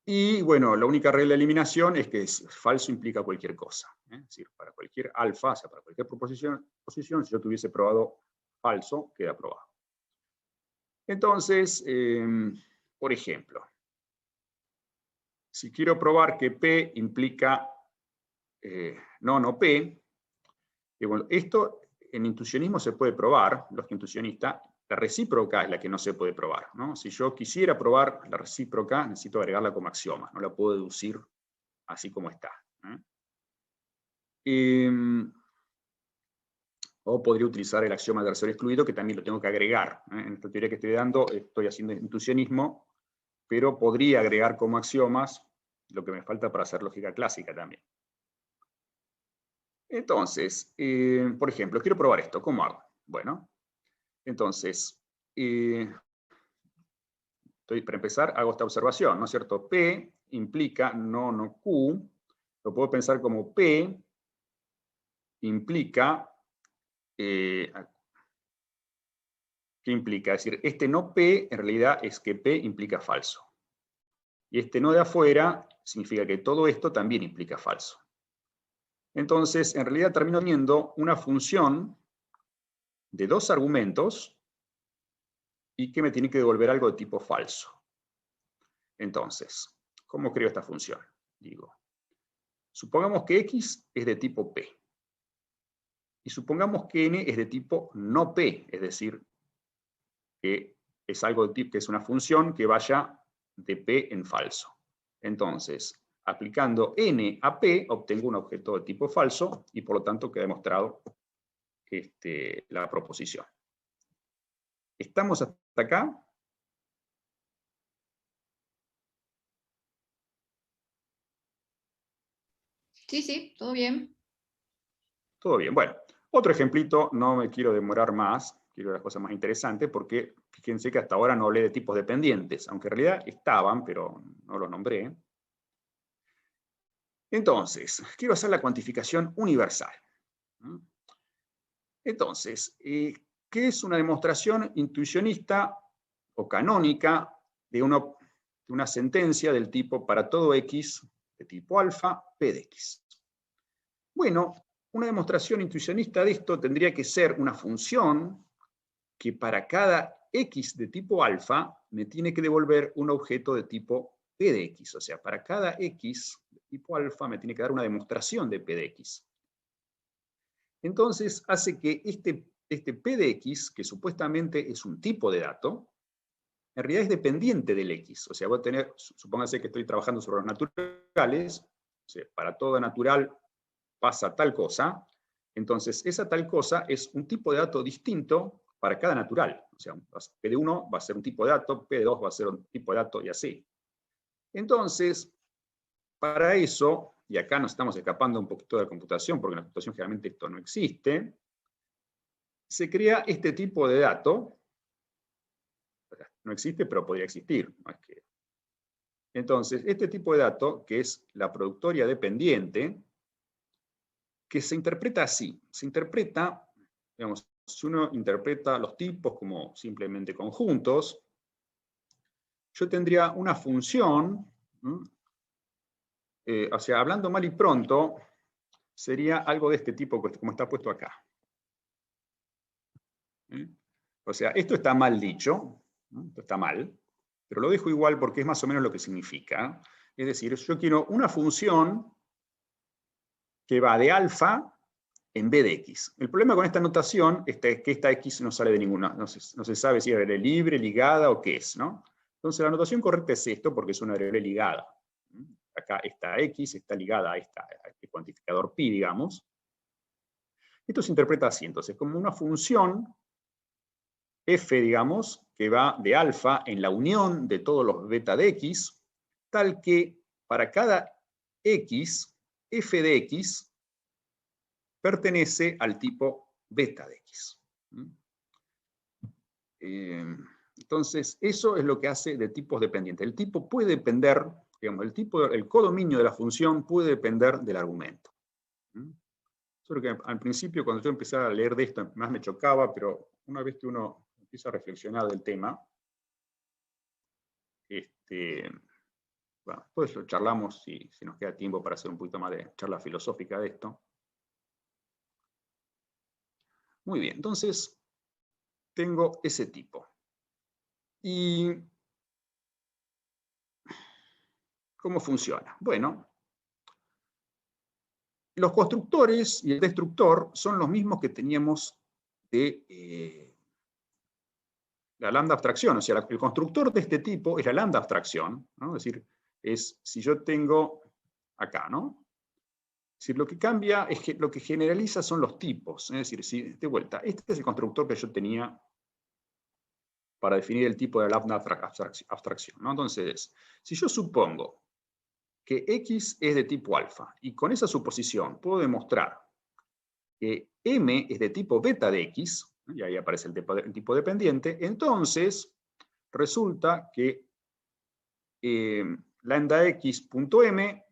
Speaker 2: Y bueno, la única regla de eliminación es que falso implica cualquier cosa. Es decir, para cualquier alfa, o sea, para cualquier proposición, si yo tuviese probado falso, queda probado. Entonces, por ejemplo, si quiero probar que P implica no P, y bueno, esto en intuicionismo se puede probar, los intuicionistas, La recíproca es la que no se puede probar, ¿no? Si yo quisiera probar la recíproca, necesito agregarla como axioma, no la puedo deducir así como está. O podría utilizar el axioma de tercero excluido, que también lo tengo que agregar. En esta teoría que estoy dando, estoy haciendo intuicionismo, pero podría agregar como axiomas lo que me falta para hacer lógica clásica también. Entonces, por ejemplo, quiero probar esto. ¿Cómo hago? Bueno, entonces, para empezar, hago esta observación, ¿no es cierto? P implica no Q. Lo puedo pensar como P implica... ¿qué implica? Es decir, este no P en realidad es que P implica falso. Y este no de afuera significa que todo esto también implica falso. Entonces, en realidad termino teniendo una función de dos argumentos y que me tiene que devolver algo de tipo falso. Entonces, ¿cómo creo esta función? Digo, supongamos que X es de tipo P. Y supongamos que N es de tipo no P, es decir, que es algo de tipo, que es una función que vaya de P en falso. Entonces, aplicando N a P, obtengo un objeto de tipo falso y por lo tanto queda demostrado la proposición. ¿Estamos hasta acá?
Speaker 3: Sí, todo bien.
Speaker 2: Todo bien. Bueno, otro ejemplito, no me quiero demorar más, quiero las cosas más interesantes, porque fíjense que hasta ahora no hablé de tipos dependientes, aunque en realidad estaban, pero no los nombré. Entonces, quiero hacer la cuantificación universal. Entonces, ¿qué es una demostración intuicionista o canónica de una sentencia del tipo para todo X de tipo alfa, P de X? Bueno, una demostración intuicionista de esto tendría que ser una función que para cada X de tipo alfa me tiene que devolver un objeto de tipo P de X. O sea, para cada X de tipo alfa me tiene que dar una demostración de P de X. Entonces hace que este P de X, que supuestamente es un tipo de dato, en realidad es dependiente del X. O sea, voy a tener, supóngase que estoy trabajando sobre los naturales, o sea, para todo natural pasa tal cosa, entonces esa tal cosa es un tipo de dato distinto para cada natural. O sea, P de 1 va a ser un tipo de dato, P de 2 va a ser un tipo de dato y así. Entonces, para eso, y acá nos estamos escapando un poquito de la computación, porque en la computación generalmente esto no existe, se crea este tipo de dato. No existe, pero podría existir. No es que... Entonces, este tipo de dato, que es la productoria dependiente, que se interpreta así. Se interpreta, digamos, si uno interpreta los tipos como simplemente conjuntos, yo tendría una función, o sea, hablando mal y pronto, sería algo de este tipo, como está puesto acá. O sea, esto está mal dicho, ¿no? Esto está mal, pero lo dejo igual porque es más o menos lo que significa. Es decir, yo quiero una función que va de alfa en b de x. El problema con esta notación es que esta x no sale de ninguna, no se sabe si es variable libre, ligada o qué es, ¿no? Entonces la notación correcta es esto porque es una variable ligada. Acá esta x está ligada a este cuantificador pi, digamos. Esto se interpreta así, entonces, como una función f, digamos, que va de alfa en la unión de todos los beta de x, tal que para cada x, f de x pertenece al tipo beta de x. Entonces, eso es lo que hace de tipos dependientes. El tipo puede depender, digamos, el codominio de la función puede depender del argumento. Solo que al principio, cuando yo empecé a leer de esto, más me chocaba, pero una vez que uno empieza a reflexionar del tema, bueno, después lo charlamos si nos queda tiempo para hacer un poquito más de charla filosófica de esto. Muy bien, entonces tengo ese tipo. ¿Y cómo funciona? Bueno, los constructores y el destructor son los mismos que teníamos de la lambda abstracción, o sea, el constructor de este tipo es la lambda abstracción, ¿no? Es decir, es si yo tengo acá, ¿no? Es decir, lo que cambia es que lo que generaliza son los tipos. Es decir, si, de vuelta, este es el constructor que yo tenía para definir el tipo de la lambda abstracción, ¿no? Entonces, si yo supongo que X es de tipo alfa, y con esa suposición puedo demostrar que M es de tipo beta de X, y ahí aparece el tipo dependiente, entonces resulta que lambda X.M,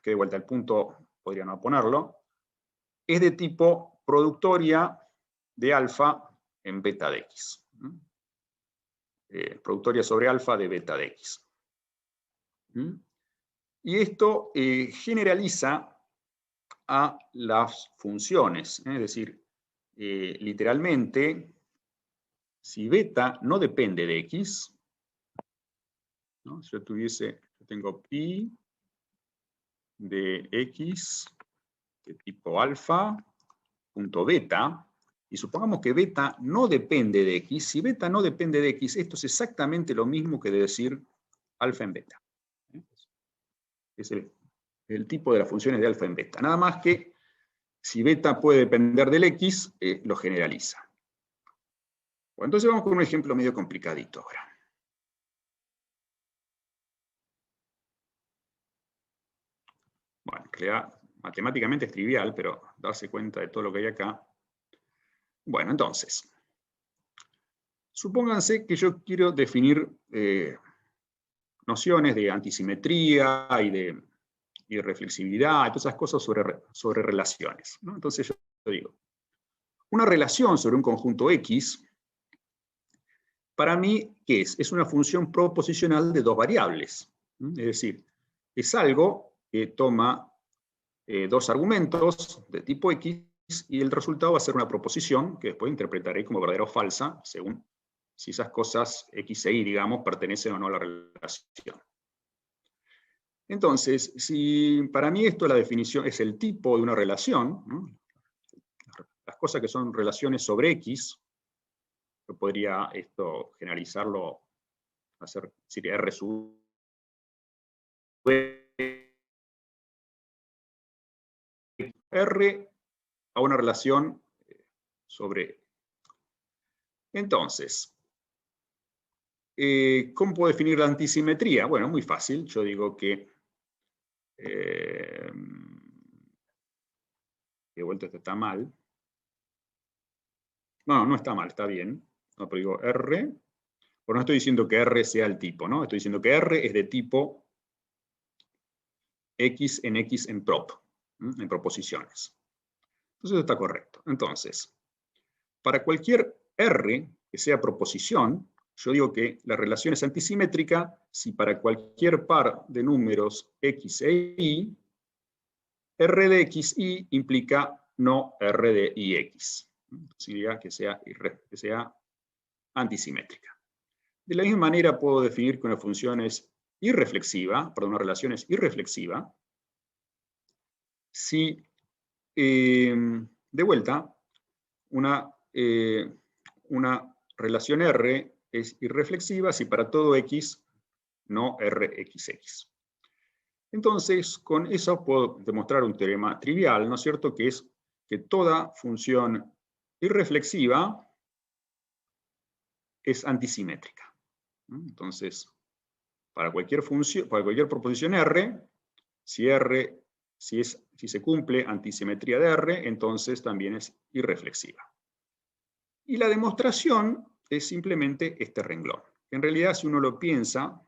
Speaker 2: que de vuelta el punto podría no ponerlo, es de tipo productoria de alfa en beta de X. Productoria sobre alfa de beta de X. Y esto generaliza a las funciones. Es decir, literalmente, si beta no depende de X, ¿no? Si yo tengo pi de X de tipo alfa punto beta, y supongamos que beta no depende de X, si beta no depende de X, esto es exactamente lo mismo que de decir alfa en beta. Es el tipo de las funciones de alfa en beta. Nada más que si beta puede depender del X, lo generaliza. Bueno, entonces vamos con un ejemplo medio complicadito ahora. Bueno, en realidad, matemáticamente es trivial, pero darse cuenta de todo lo que hay acá. Bueno, entonces, supónganse que yo quiero definir nociones de antisimetría y de reflexividad, y todas esas cosas sobre relaciones, ¿no? Entonces yo digo, una relación sobre un conjunto X, para mí, ¿qué es? Es una función proposicional de dos variables. Es decir, es algo que toma dos argumentos de tipo X y el resultado va a ser una proposición que después interpretaré como verdadera o falsa, según si esas cosas X e Y, digamos, pertenecen o no a la relación. Entonces, si para mí esto la definición es el tipo de una relación, ¿no? Las cosas que son relaciones sobre X, yo podría esto generalizarlo, hacer decir R sub R a una relación sobre. Entonces, ¿cómo puedo definir la antisimetría? Bueno, muy fácil. Yo digo que de vuelta esto está mal. No, no está mal, está bien. No, pero digo R. Pero no estoy diciendo que R sea el tipo, ¿no? Estoy diciendo que R es de tipo X en prop, en proposiciones. Entonces eso está correcto. Entonces, para cualquier R que sea proposición, yo digo que la relación es antisimétrica si para cualquier par de números X e Y, R de X, Y implica no R de IX. Significa que sea antisimétrica. De la misma manera puedo definir que una función es irreflexiva, perdón, una relación es irreflexiva, si, de vuelta, una relación R es irreflexiva si para todo X no RXX. Entonces, con eso puedo demostrar un teorema trivial, ¿no es cierto?, que es que toda función irreflexiva es antisimétrica. Entonces, para cualquier función, para cualquier proposición R, si se cumple antisimetría de R, entonces también es irreflexiva. Y la demostración es simplemente este renglón. En realidad, si uno lo piensa,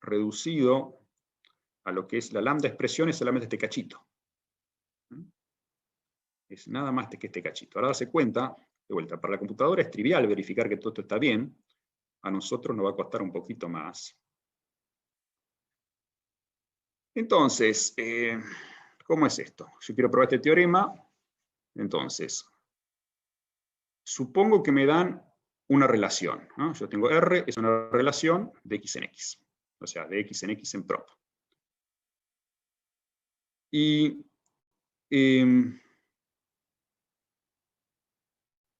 Speaker 2: reducido a lo que es la lambda expresión, es solamente este cachito. Es nada más que este cachito. Ahora darse cuenta, de vuelta, para la computadora es trivial verificar que todo esto está bien. A nosotros nos va a costar un poquito más. Entonces, ¿cómo es esto? Yo quiero probar este teorema. Entonces, supongo que me dan una relación, ¿no? Yo tengo R, es una relación de X en X. O sea, de X en prop. Y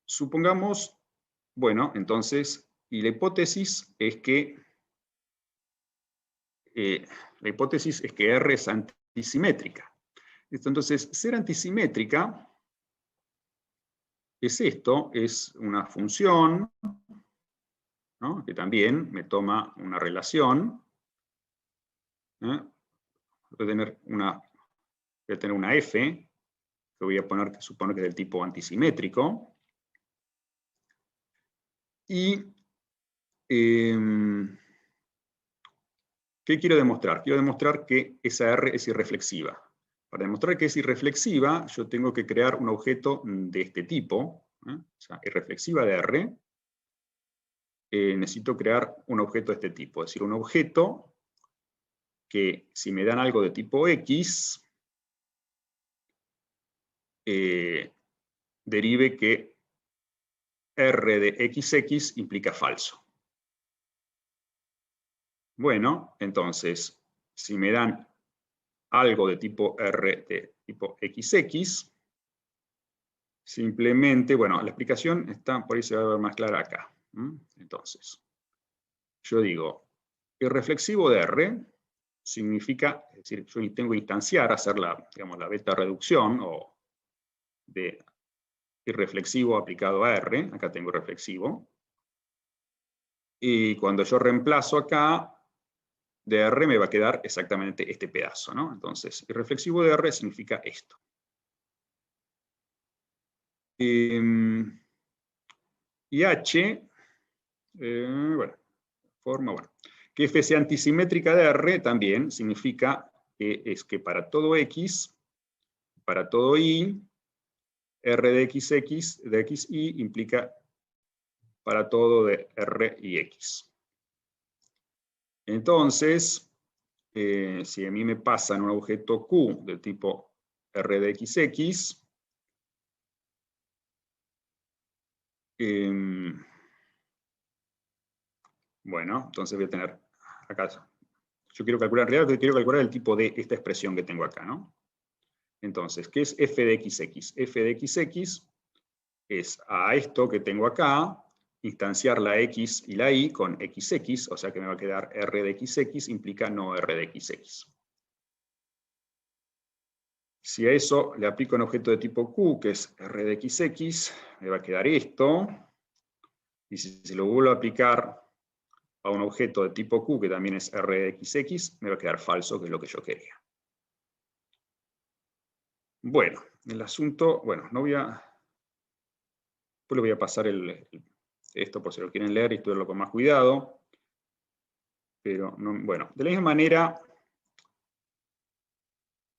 Speaker 2: supongamos, bueno, entonces Y la hipótesis es que R es antisimétrica. Entonces, ser antisimétrica es esto, es una función, ¿no?, que también me toma una relación. Voy a tener una f, que voy a poner, que suponer que es del tipo antisimétrico. Y ¿qué quiero demostrar? Quiero demostrar que esa R es irreflexiva. Para demostrar que es irreflexiva, yo tengo que crear un objeto de este tipo, o sea, irreflexiva de R. Necesito crear un objeto de este tipo, es decir, un objeto que, si me dan algo de tipo X, derive que R de XX implica falso. Bueno, entonces, si me dan algo de tipo R de tipo XX, simplemente, bueno, la explicación está, por ahí se va a ver más clara acá. Entonces, yo digo, irreflexivo de R significa, es decir, yo tengo que instanciar, hacer digamos, la beta reducción, o de irreflexivo aplicado a R, acá tengo irreflexivo, y cuando yo reemplazo acá, de R me va a quedar exactamente este pedazo, ¿no? Entonces, irreflexivo de R significa esto. Y H, bueno, que F sea antisimétrica de R también significa que es que para todo X, para todo Y, R de XX, de XY implica para todo de R y X. Entonces, si a mí me pasan un objeto Q del tipo R de XX, bueno, entonces voy a tener acá, yo quiero calcular, en realidad quiero calcular el tipo de esta expresión que tengo acá, ¿no? Entonces, ¿qué es f de XX? F de XX es a esto que tengo acá, instanciar la X y la Y con XX, o sea que me va a quedar R de XX implica no R de XX. Si a eso le aplico un objeto de tipo Q, que es R de XX, me va a quedar esto. Y si se lo vuelvo a aplicar a un objeto de tipo Q, que también es R de XX, me va a quedar falso, que es lo que yo quería. Bueno, el asunto, bueno, no voy a... Después le voy a pasar esto por si lo quieren leer y estudiarlo con más cuidado. Pero, no, bueno, de la misma manera,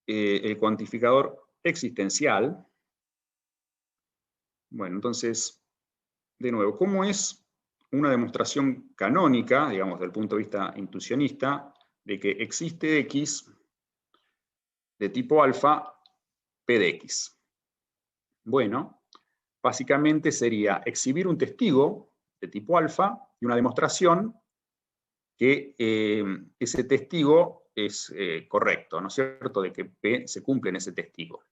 Speaker 2: el cuantificador existencial. Bueno, entonces, de nuevo, ¿cómo es una demostración canónica, digamos, desde el punto de vista intuicionista, de que existe X de tipo alfa, P de X? Bueno, básicamente sería exhibir un testigo de tipo alfa y una demostración que ese testigo es correcto, ¿no es cierto?, de que P se cumple en ese testigo.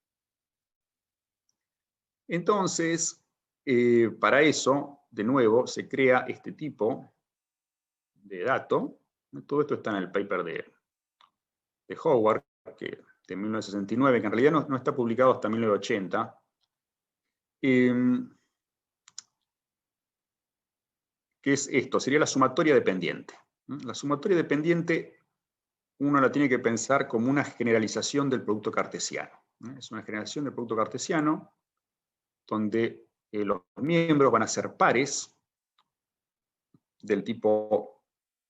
Speaker 2: Entonces, para eso, de nuevo, se crea este tipo de dato. Todo esto está en el paper de Howard, de 1969, que en realidad no está publicado hasta 1980. ¿Qué es esto? Sería la sumatoria dependiente. La sumatoria dependiente uno la tiene que pensar como una generalización del producto cartesiano. Es una generalización del producto cartesiano donde los miembros van a ser pares del tipo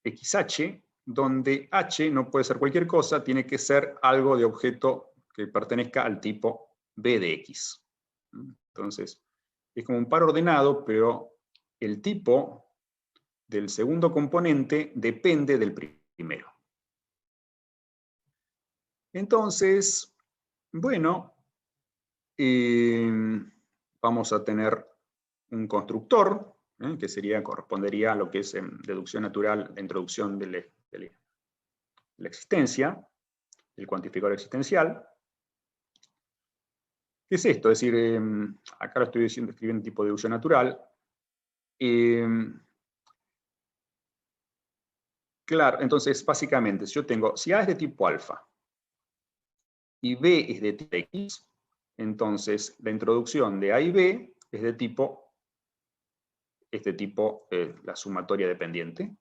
Speaker 2: XH, donde H no puede ser cualquier cosa, tiene que ser algo de objeto que pertenezca al tipo B de X. Entonces, es como un par ordenado, pero el tipo del segundo componente depende del primero. Entonces, bueno, vamos a tener un constructor, que correspondería a lo que es en deducción natural, la introducción de la existencia, el cuantificador existencial. ¿Qué es esto? Es decir, acá lo estoy escribiendo en tipo de deducción natural. Claro, entonces básicamente, si A es de tipo alfa y B es de tipo X, entonces la introducción de A y B es de tipo, la sumatoria dependiente,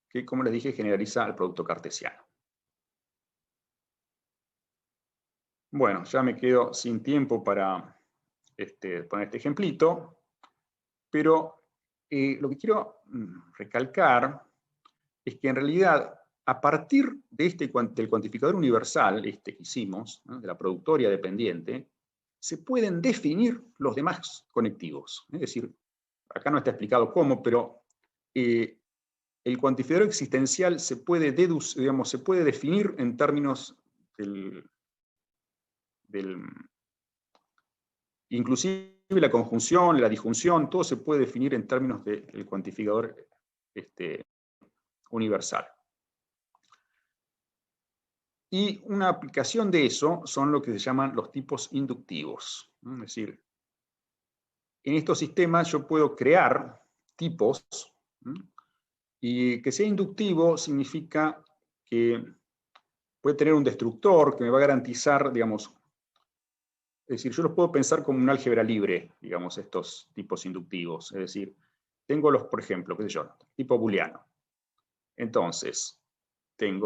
Speaker 2: que como les dije generaliza al producto cartesiano. Bueno, ya me quedo sin tiempo para poner este ejemplito, pero lo que quiero recalcar es que en realidad, a partir de del cuantificador universal, que hicimos, ¿no?, de la productoria dependiente, se pueden definir los demás conectivos. Es decir, acá no está explicado cómo, pero el cuantificador existencial se puede se puede definir en términos inclusive la conjunción, la disjunción, todo se puede definir en términos del cuantificador universal. Y una aplicación de eso son lo que se llaman los tipos inductivos. Es decir, en estos sistemas yo puedo crear tipos, y que sea inductivo significa que puede tener un destructor que me va a garantizar, digamos, es decir, yo los puedo pensar como un álgebra libre, digamos, estos tipos inductivos. Es decir, tengo por ejemplo, qué sé yo, tipo booleano. Entonces, tiene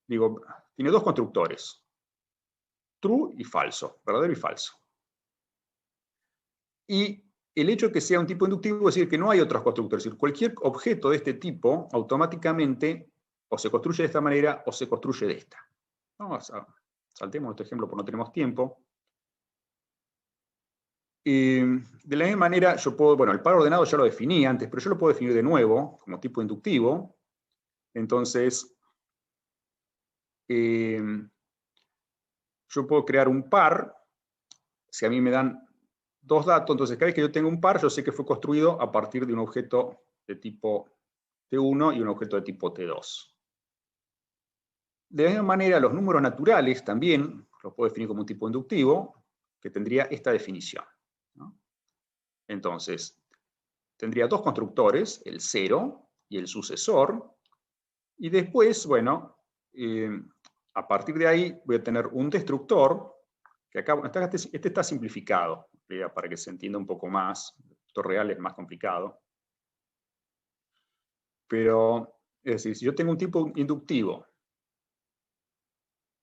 Speaker 2: dos constructores, true y falso, verdadero y falso. Y el hecho de que sea un tipo inductivo es decir que no hay otros constructores. Es decir, cualquier objeto de este tipo automáticamente o se construye de esta manera o se construye de esta. Saltemos este ejemplo porque no tenemos tiempo. De la misma manera, yo puedo, bueno, el par ordenado ya lo definí antes, pero yo lo puedo definir de nuevo como tipo inductivo. Entonces, yo puedo crear un par, si a mí me dan dos datos, entonces cada vez que yo tengo un par, yo sé que fue construido a partir de un objeto de tipo T1 y un objeto de tipo T2. De la misma manera, los números naturales también los puedo definir como un tipo inductivo, que tendría esta definición, ¿no? Entonces, tendría dos constructores, el 0 y el sucesor, y después, bueno, a partir de ahí voy a tener un destructor, que acá, este está simplificado, para que se entienda un poco más. Esto real es más complicado. Pero, es decir, si yo tengo un tipo inductivo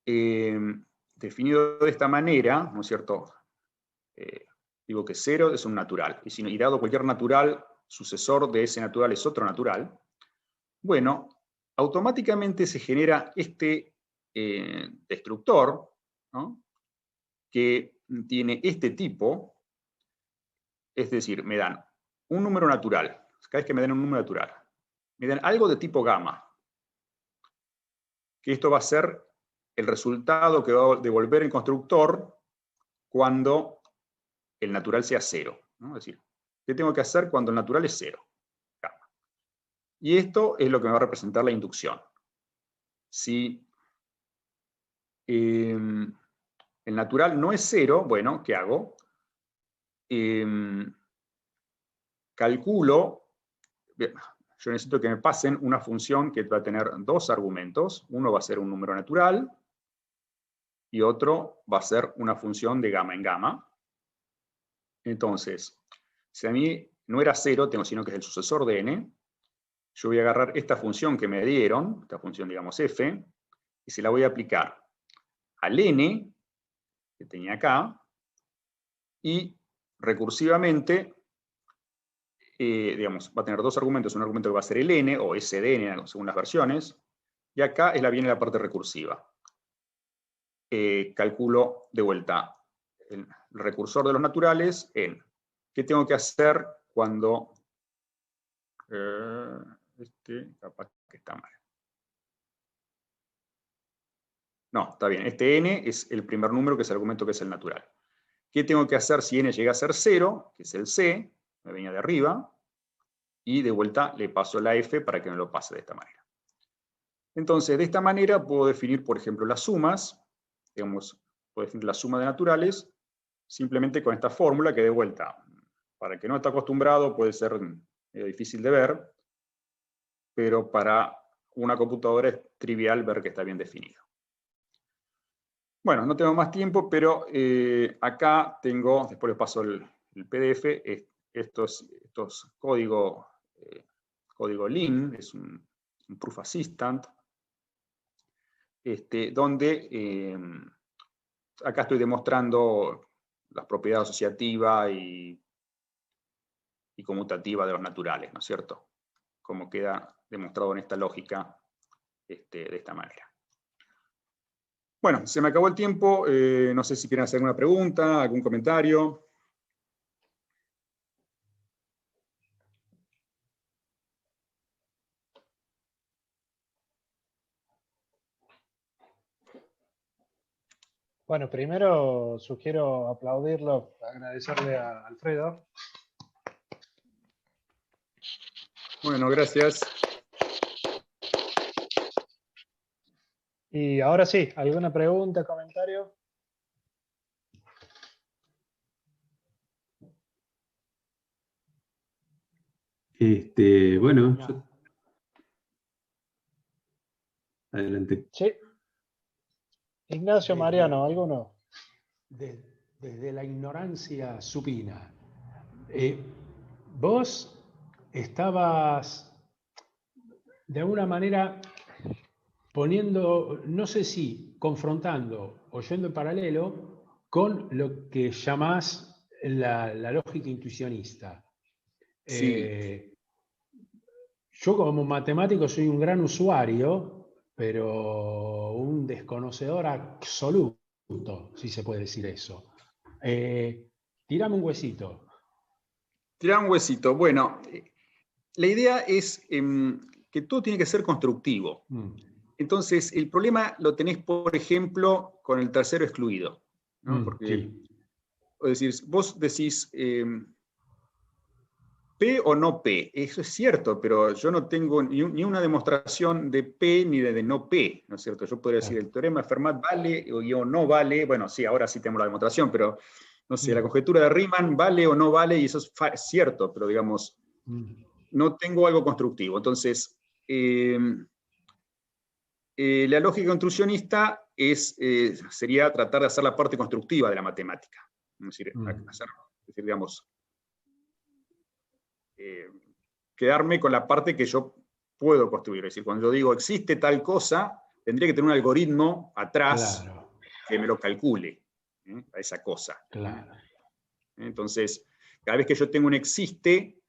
Speaker 2: definido de esta manera, ¿no es cierto? Digo que 0 es un natural, y dado cualquier natural, sucesor de ese natural es otro natural. Bueno, automáticamente se genera este destructor, ¿no?, que tiene este tipo, es decir, me dan un número natural. Cada vez que me den un número natural, me dan algo de tipo gamma, que esto va a ser el resultado que va a devolver el constructor cuando el natural sea 0, ¿no? Es decir, ¿qué tengo que hacer cuando el natural es 0? Gamma. Y esto es lo que me va a representar la inducción. Si el natural no es 0, bueno, ¿qué hago? Calculo, yo necesito que me pasen una función que va a tener dos argumentos. Uno va a ser un número natural y otro va a ser una función de gamma en gamma. Entonces, si a mí no era 0, sino que es el sucesor de n, yo voy a agarrar esta función que me dieron, esta función, digamos, f, y se la voy a aplicar al n, que tenía acá, y recursivamente, digamos, va a tener dos argumentos, un argumento que va a ser el n, o s de n, según las versiones, y acá viene la parte recursiva. Calculo de vuelta el recursor de los naturales en qué tengo que hacer cuando... capaz que está mal. No, está bien. Este n es el primer número, que es el argumento que es el natural. ¿Qué tengo que hacer si n llega a ser 0, que es el c, me venía de arriba, y de vuelta le paso la f para que me lo pase de esta manera? Entonces, de esta manera puedo definir, por ejemplo, las sumas. Digamos, puedo definir la suma de naturales simplemente con esta fórmula que, de vuelta, para el que no está acostumbrado puede ser medio difícil de ver, pero para una computadora es trivial ver que está bien definido. Bueno, no tengo más tiempo, pero acá tengo, después les paso el PDF, estos código LIN, es un Proof Assistant, donde acá estoy demostrando las propiedades asociativas y conmutativas de los naturales, ¿no es cierto? Como queda demostrado en esta lógica de esta manera. Bueno, se me acabó el tiempo, no sé si quieren hacer alguna pregunta, algún comentario.
Speaker 1: Bueno, primero sugiero aplaudirlo, agradecerle a Alfredo.
Speaker 2: Bueno, gracias.
Speaker 1: Y ahora sí, ¿alguna pregunta, comentario?
Speaker 4: Bueno, adelante.
Speaker 1: Sí. Ignacio, Mariano, ¿alguno?
Speaker 5: Desde la ignorancia supina. Vos estabas de alguna manera poniendo, no sé si confrontando o yendo en paralelo con lo que llamás la lógica intuicionista.
Speaker 2: Sí.
Speaker 5: Yo como matemático soy un gran usuario, pero un desconocedor absoluto, si se puede decir eso. Tirame un huesito.
Speaker 2: Tirar un huesito. Bueno, la idea es que todo tiene que ser constructivo. Entonces, el problema lo tenés, por ejemplo, con el tercero excluido, ¿no? Porque,
Speaker 5: Sí.
Speaker 2: es decir, vos decís P o no P. Eso es cierto, pero yo no tengo ni una demostración de P ni de no P, ¿no es cierto? Yo podría decir, el teorema de Fermat vale o no vale. Bueno, sí, ahora sí tenemos la demostración, pero no sé, la conjetura de Riemann vale o no vale, y eso es cierto, pero digamos, no tengo algo constructivo. Entonces, la lógica construccionista sería tratar de hacer la parte constructiva de la matemática. Es decir, digamos, quedarme con la parte que yo puedo construir. Es decir, cuando yo digo existe tal cosa, tendría que tener un algoritmo atrás que me lo calcule, a esa cosa.
Speaker 5: Claro.
Speaker 2: Entonces, cada vez que yo tengo un existe,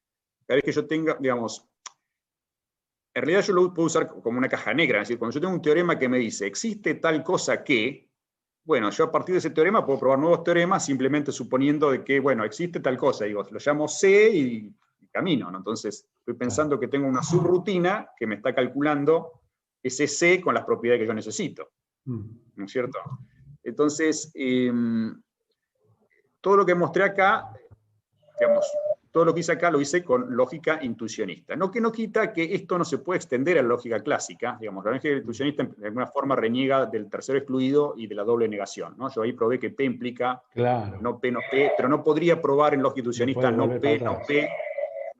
Speaker 2: cada vez que yo tenga, digamos, en realidad yo lo puedo usar como una caja negra. Es decir, cuando yo tengo un teorema que me dice existe tal cosa que, bueno, yo a partir de ese teorema puedo probar nuevos teoremas simplemente suponiendo de que, bueno, existe tal cosa. Digo, lo llamo C y camino, ¿no? Entonces, estoy pensando que tengo una subrutina que me está calculando ese C con las propiedades que yo necesito. ¿No es cierto? Entonces, todo lo que mostré acá, digamos, todo lo que hice acá lo hice con lógica intuicionista. No que no quita que esto no se puede extender a la lógica clásica. Digamos, la lógica intuicionista de alguna forma reniega del tercero excluido y de la doble negación, ¿no? Yo ahí probé que P implica no P, no P, pero no podría probar en lógica intuicionista no P, no P.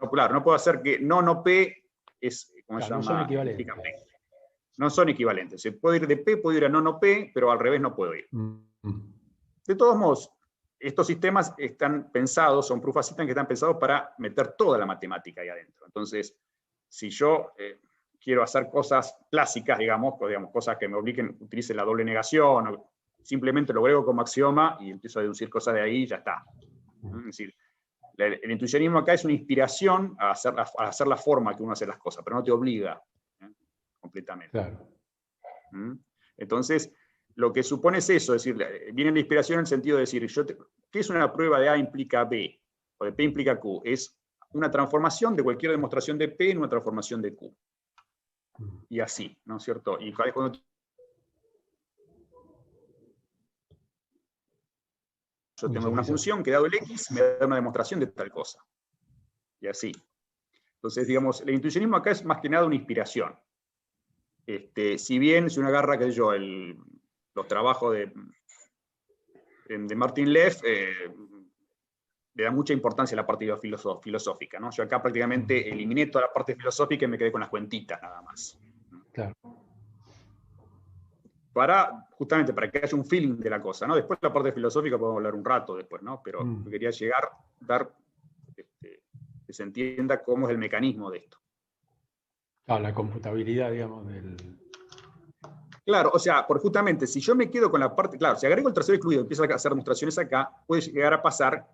Speaker 2: No, claro, no puedo hacer que no P es, ¿cómo se llama?
Speaker 5: No son equivalentes.
Speaker 2: No son equivalentes. Se puede ir de P, puedo ir a no P, pero al revés no puedo ir. De todos modos, estos sistemas están pensados, son proof assistant que están pensados para meter toda la matemática ahí adentro. Entonces, si yo quiero hacer cosas clásicas, digamos, cosas que me obliguen a utilizar la doble negación, o simplemente lo agrego como axioma y empiezo a deducir cosas de ahí y ya está. Es decir, el intuicionismo acá es una inspiración a hacer la forma que uno hace las cosas, pero no te obliga completamente.
Speaker 5: Claro.
Speaker 2: Entonces, lo que supone es eso, es decir, viene la inspiración en el sentido de decir, ¿qué es una prueba de A implica B? O de P implica Q. Es una transformación de cualquier demostración de P en una transformación de Q. Y así, ¿no es cierto? Y cuando yo tengo una función que dado el X me da una demostración de tal cosa. Y así. Entonces, digamos, el intuicionismo acá es más que nada una inspiración. Si bien, si uno agarra, qué sé yo, los trabajos de Martin Leff, le da mucha importancia a la parte filosófica, ¿no? Yo acá prácticamente eliminé toda la parte filosófica y me quedé con las cuentitas nada más.
Speaker 5: Claro.
Speaker 2: Justamente para que haya un feeling de la cosa, ¿no? Después la parte filosófica podemos hablar un rato después, ¿no? Pero yo quería que se entienda cómo es el mecanismo de esto.
Speaker 5: Claro, la computabilidad, digamos,
Speaker 2: Claro, o sea, justamente, si yo me quedo con la parte, claro, si agrego el tercero excluido y empiezo a hacer demostraciones acá, puede llegar a pasar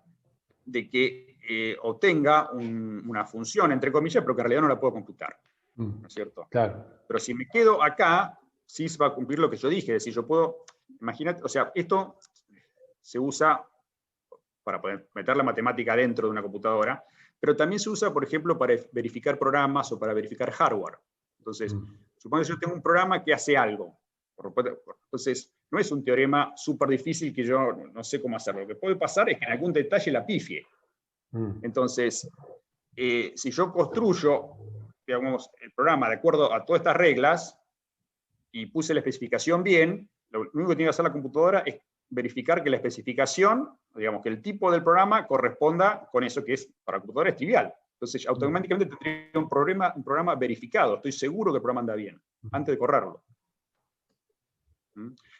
Speaker 2: de que obtenga una función, entre comillas, pero que en realidad no la puedo computar, ¿no es cierto?
Speaker 5: Claro.
Speaker 2: Pero si me quedo acá, sí se va a cumplir lo que yo dije, es decir, yo puedo, imagínate, o sea, esto se usa para poder meter la matemática dentro de una computadora, pero también se usa, por ejemplo, para verificar programas o para verificar hardware. Entonces, supongo que yo tengo un programa que hace algo. Entonces, no es un teorema súper difícil que yo no sé cómo hacerlo. Lo que puede pasar es que en algún detalle la pifie. Entonces, si yo construyo, digamos, el programa de acuerdo a todas estas reglas y puse la especificación bien, lo único que tiene que hacer la computadora es verificar que la especificación, digamos, que el tipo del programa corresponda con eso que es, para la computadora es trivial. Entonces, automáticamente tendría un programa verificado. Estoy seguro que el programa anda bien, antes de correrlo.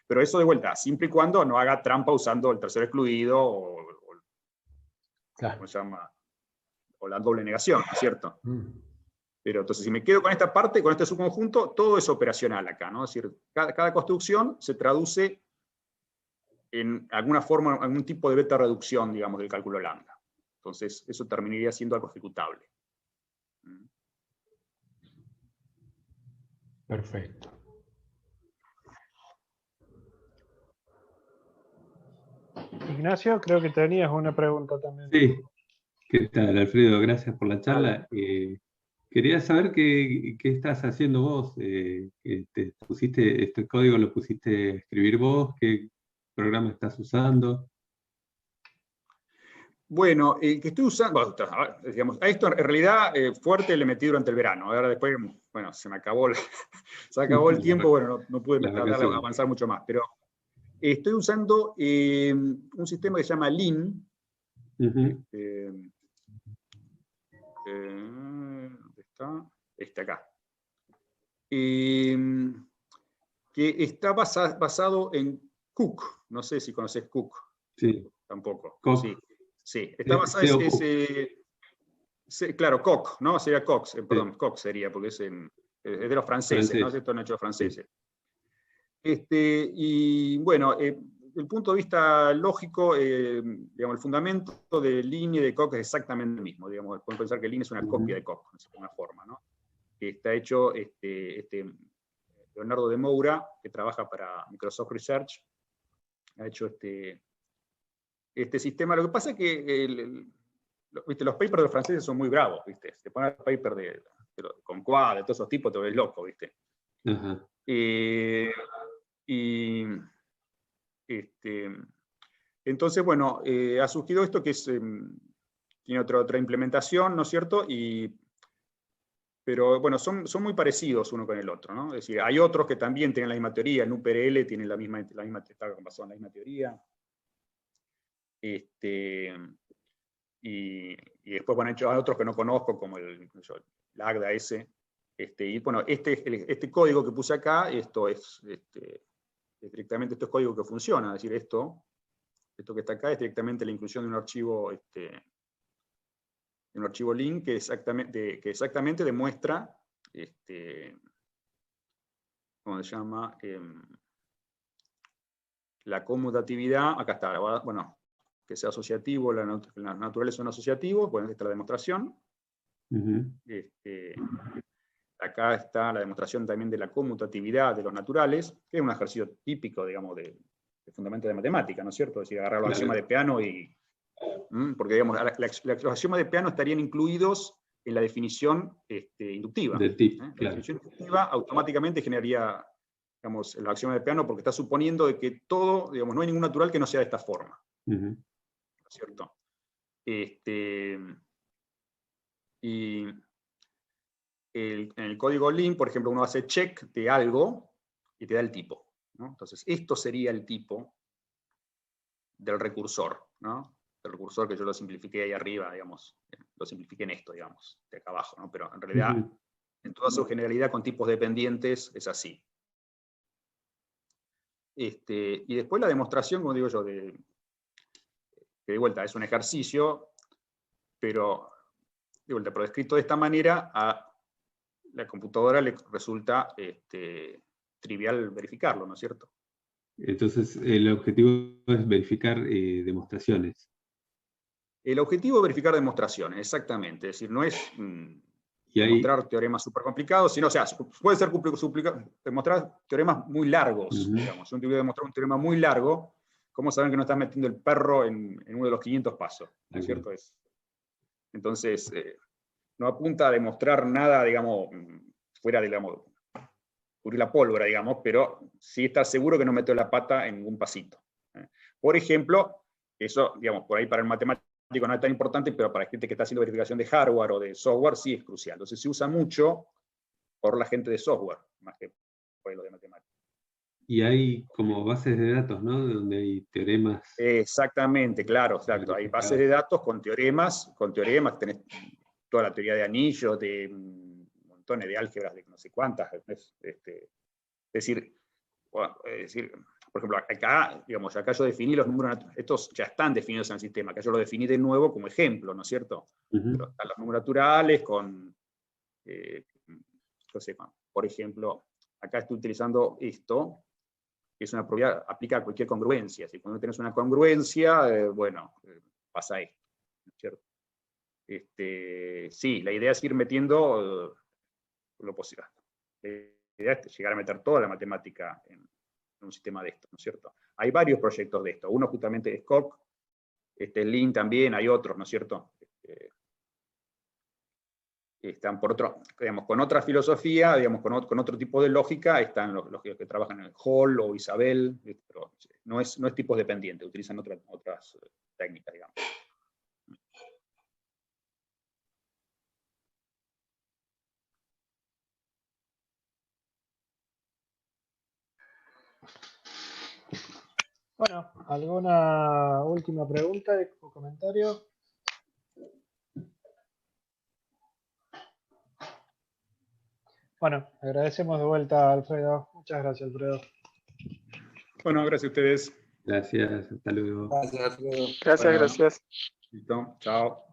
Speaker 2: Pero eso de vuelta, siempre y cuando no haga trampa usando el tercero excluido
Speaker 5: Claro.
Speaker 2: ¿cómo se llama? O la doble negación, ¿no es cierto? Pero entonces, si me quedo con esta parte, con este subconjunto, todo es operacional acá, ¿no? Es decir, cada construcción se traduce en alguna forma, algún tipo de beta reducción, digamos, del cálculo lambda. Entonces, eso terminaría siendo algo ejecutable.
Speaker 5: Perfecto.
Speaker 1: Ignacio, creo que tenías una pregunta también.
Speaker 4: Sí, ¿qué tal, Alfredo? Gracias por la charla. Quería saber qué estás haciendo vos. Este código lo pusiste a escribir vos, ¿qué programa estás usando?
Speaker 2: Bueno, que estoy usando, digamos, a esto en realidad fuerte le metí durante el verano. Ahora después, bueno, se acabó el tiempo, bueno, no pude avanzar mucho más. Pero estoy usando un sistema que se llama Lean. ¿Dónde está? Este acá. Que está basado en Cook. No sé si conoces Cook.
Speaker 4: Sí.
Speaker 2: Tampoco.
Speaker 4: Coq.
Speaker 2: Sí. Está basado claro, Coq, ¿no? Sería Cox, perdón, sí. Coq sería, porque es de los franceses, ¿no? Esto no hecho los franceses. Sí. Y bueno, el punto de vista lógico, digamos, el fundamento de Lean y de Coq es exactamente el mismo. Digamos, pueden pensar que Lean es una copia de Coq, de alguna forma, ¿no? Que está hecho Leonardo de Moura, que trabaja para Microsoft Research, ha hecho este sistema. Lo que pasa es que ¿viste? Los papers de los franceses son muy bravos, ¿viste? Si te ponen el paper con Quad, de todos esos tipos, te ves loco, ¿viste? Entonces, bueno, ha surgido esto que tiene otra implementación, ¿no es cierto? Pero bueno, son muy parecidos uno con el otro, ¿no? Es decir, hay otros que también tienen la misma teoría, el NUPRL tiene está basado en la misma teoría. Y después, bueno, hay otros que no conozco, como el Agda ese. Y bueno, este código que puse acá, esto es directamente, esto es código que funciona, es decir, esto que está acá es directamente la inclusión de un archivo link que exactamente demuestra, ¿cómo se llama? La conmutatividad, acá está, bueno, que sea asociativo, las naturales son asociativos, bueno, esta es la demostración. Acá está la demostración también de la conmutatividad de los naturales, que es un ejercicio típico, digamos, de fundamento de matemática, ¿no es cierto? Es decir, agarrar los axiomas de Peano y... porque, digamos, los axiomas de Peano estarían incluidos en la definición inductiva.
Speaker 4: La
Speaker 2: definición inductiva automáticamente generaría, digamos, el axioma de Peano, porque está suponiendo de que todo, digamos, no hay ningún natural que no sea de esta forma. ¿No es cierto? Y en el código Lean, por ejemplo, uno hace check de algo y te da el tipo, ¿no? Entonces, esto sería el tipo del recursor, ¿no? recursor que yo lo simplifiqué ahí arriba, digamos, lo simplifiqué en esto, digamos, de acá abajo, ¿no? Pero en realidad, en toda su generalidad con tipos dependientes es así. Y después la demostración, como digo yo, que de vuelta es un ejercicio, pero de vuelta, pero descrito de esta manera, a la computadora le resulta trivial verificarlo, ¿no es cierto?
Speaker 4: Entonces, el objetivo es verificar demostraciones.
Speaker 2: El objetivo es verificar demostraciones, exactamente. Es decir, no es
Speaker 4: Y ahí,
Speaker 2: demostrar teoremas súper complicados, sino, o sea, puede ser demostrar teoremas muy largos, digamos. Si uno tuviera que demostrar un teorema muy largo, ¿cómo saben que no estás metiendo el perro en uno de los 500 pasos? ¿No es cierto? Entonces, no apunta a demostrar nada, digamos, fuera, digamos, cubrir la pólvora, digamos, pero sí está seguro que no metió la pata en ningún pasito. Por ejemplo, eso, digamos, por ahí para el matemático no es tan importante, pero para gente que está haciendo verificación de hardware o de software sí es crucial. Entonces se usa mucho por la gente de software, más que por lo de matemáticas.
Speaker 4: y hay como bases de datos, ¿no? Donde hay teoremas.
Speaker 2: Exactamente, claro, exacto. Hay bases de datos con teoremas, tenés toda la teoría de anillos, de montones de álgebras, de no sé cuántas. Es decir, por ejemplo, acá, digamos, acá yo definí los números, estos ya están definidos en el sistema, acá yo lo definí de nuevo como ejemplo, ¿no es cierto? Pero están los números naturales con, no sé, por ejemplo, acá estoy utilizando esto, que es una propiedad, aplica a cualquier congruencia. Si cuando tienes una congruencia, bueno, pasa esto, ¿no es cierto? Sí, la idea es ir metiendo lo posible. La idea es llegar a meter toda la matemática en un sistema de esto, ¿no es cierto? Hay varios proyectos de esto. Uno justamente es Coq, Lean también, hay otros, ¿no es cierto? Están por otro, digamos, con otra filosofía, digamos, con otro tipo de lógica, están los que trabajan en Hall o Isabel, pero no es tipos dependientes, utilizan otras técnicas, digamos.
Speaker 1: Bueno, ¿alguna última pregunta o comentario? Bueno, agradecemos de vuelta a Alfredo. Muchas gracias, Alfredo.
Speaker 2: Bueno, gracias a ustedes.
Speaker 4: Gracias, hasta luego.
Speaker 6: Gracias, Alfredo.
Speaker 1: Gracias,
Speaker 2: Bueno.
Speaker 1: gracias.
Speaker 2: Listo, chao.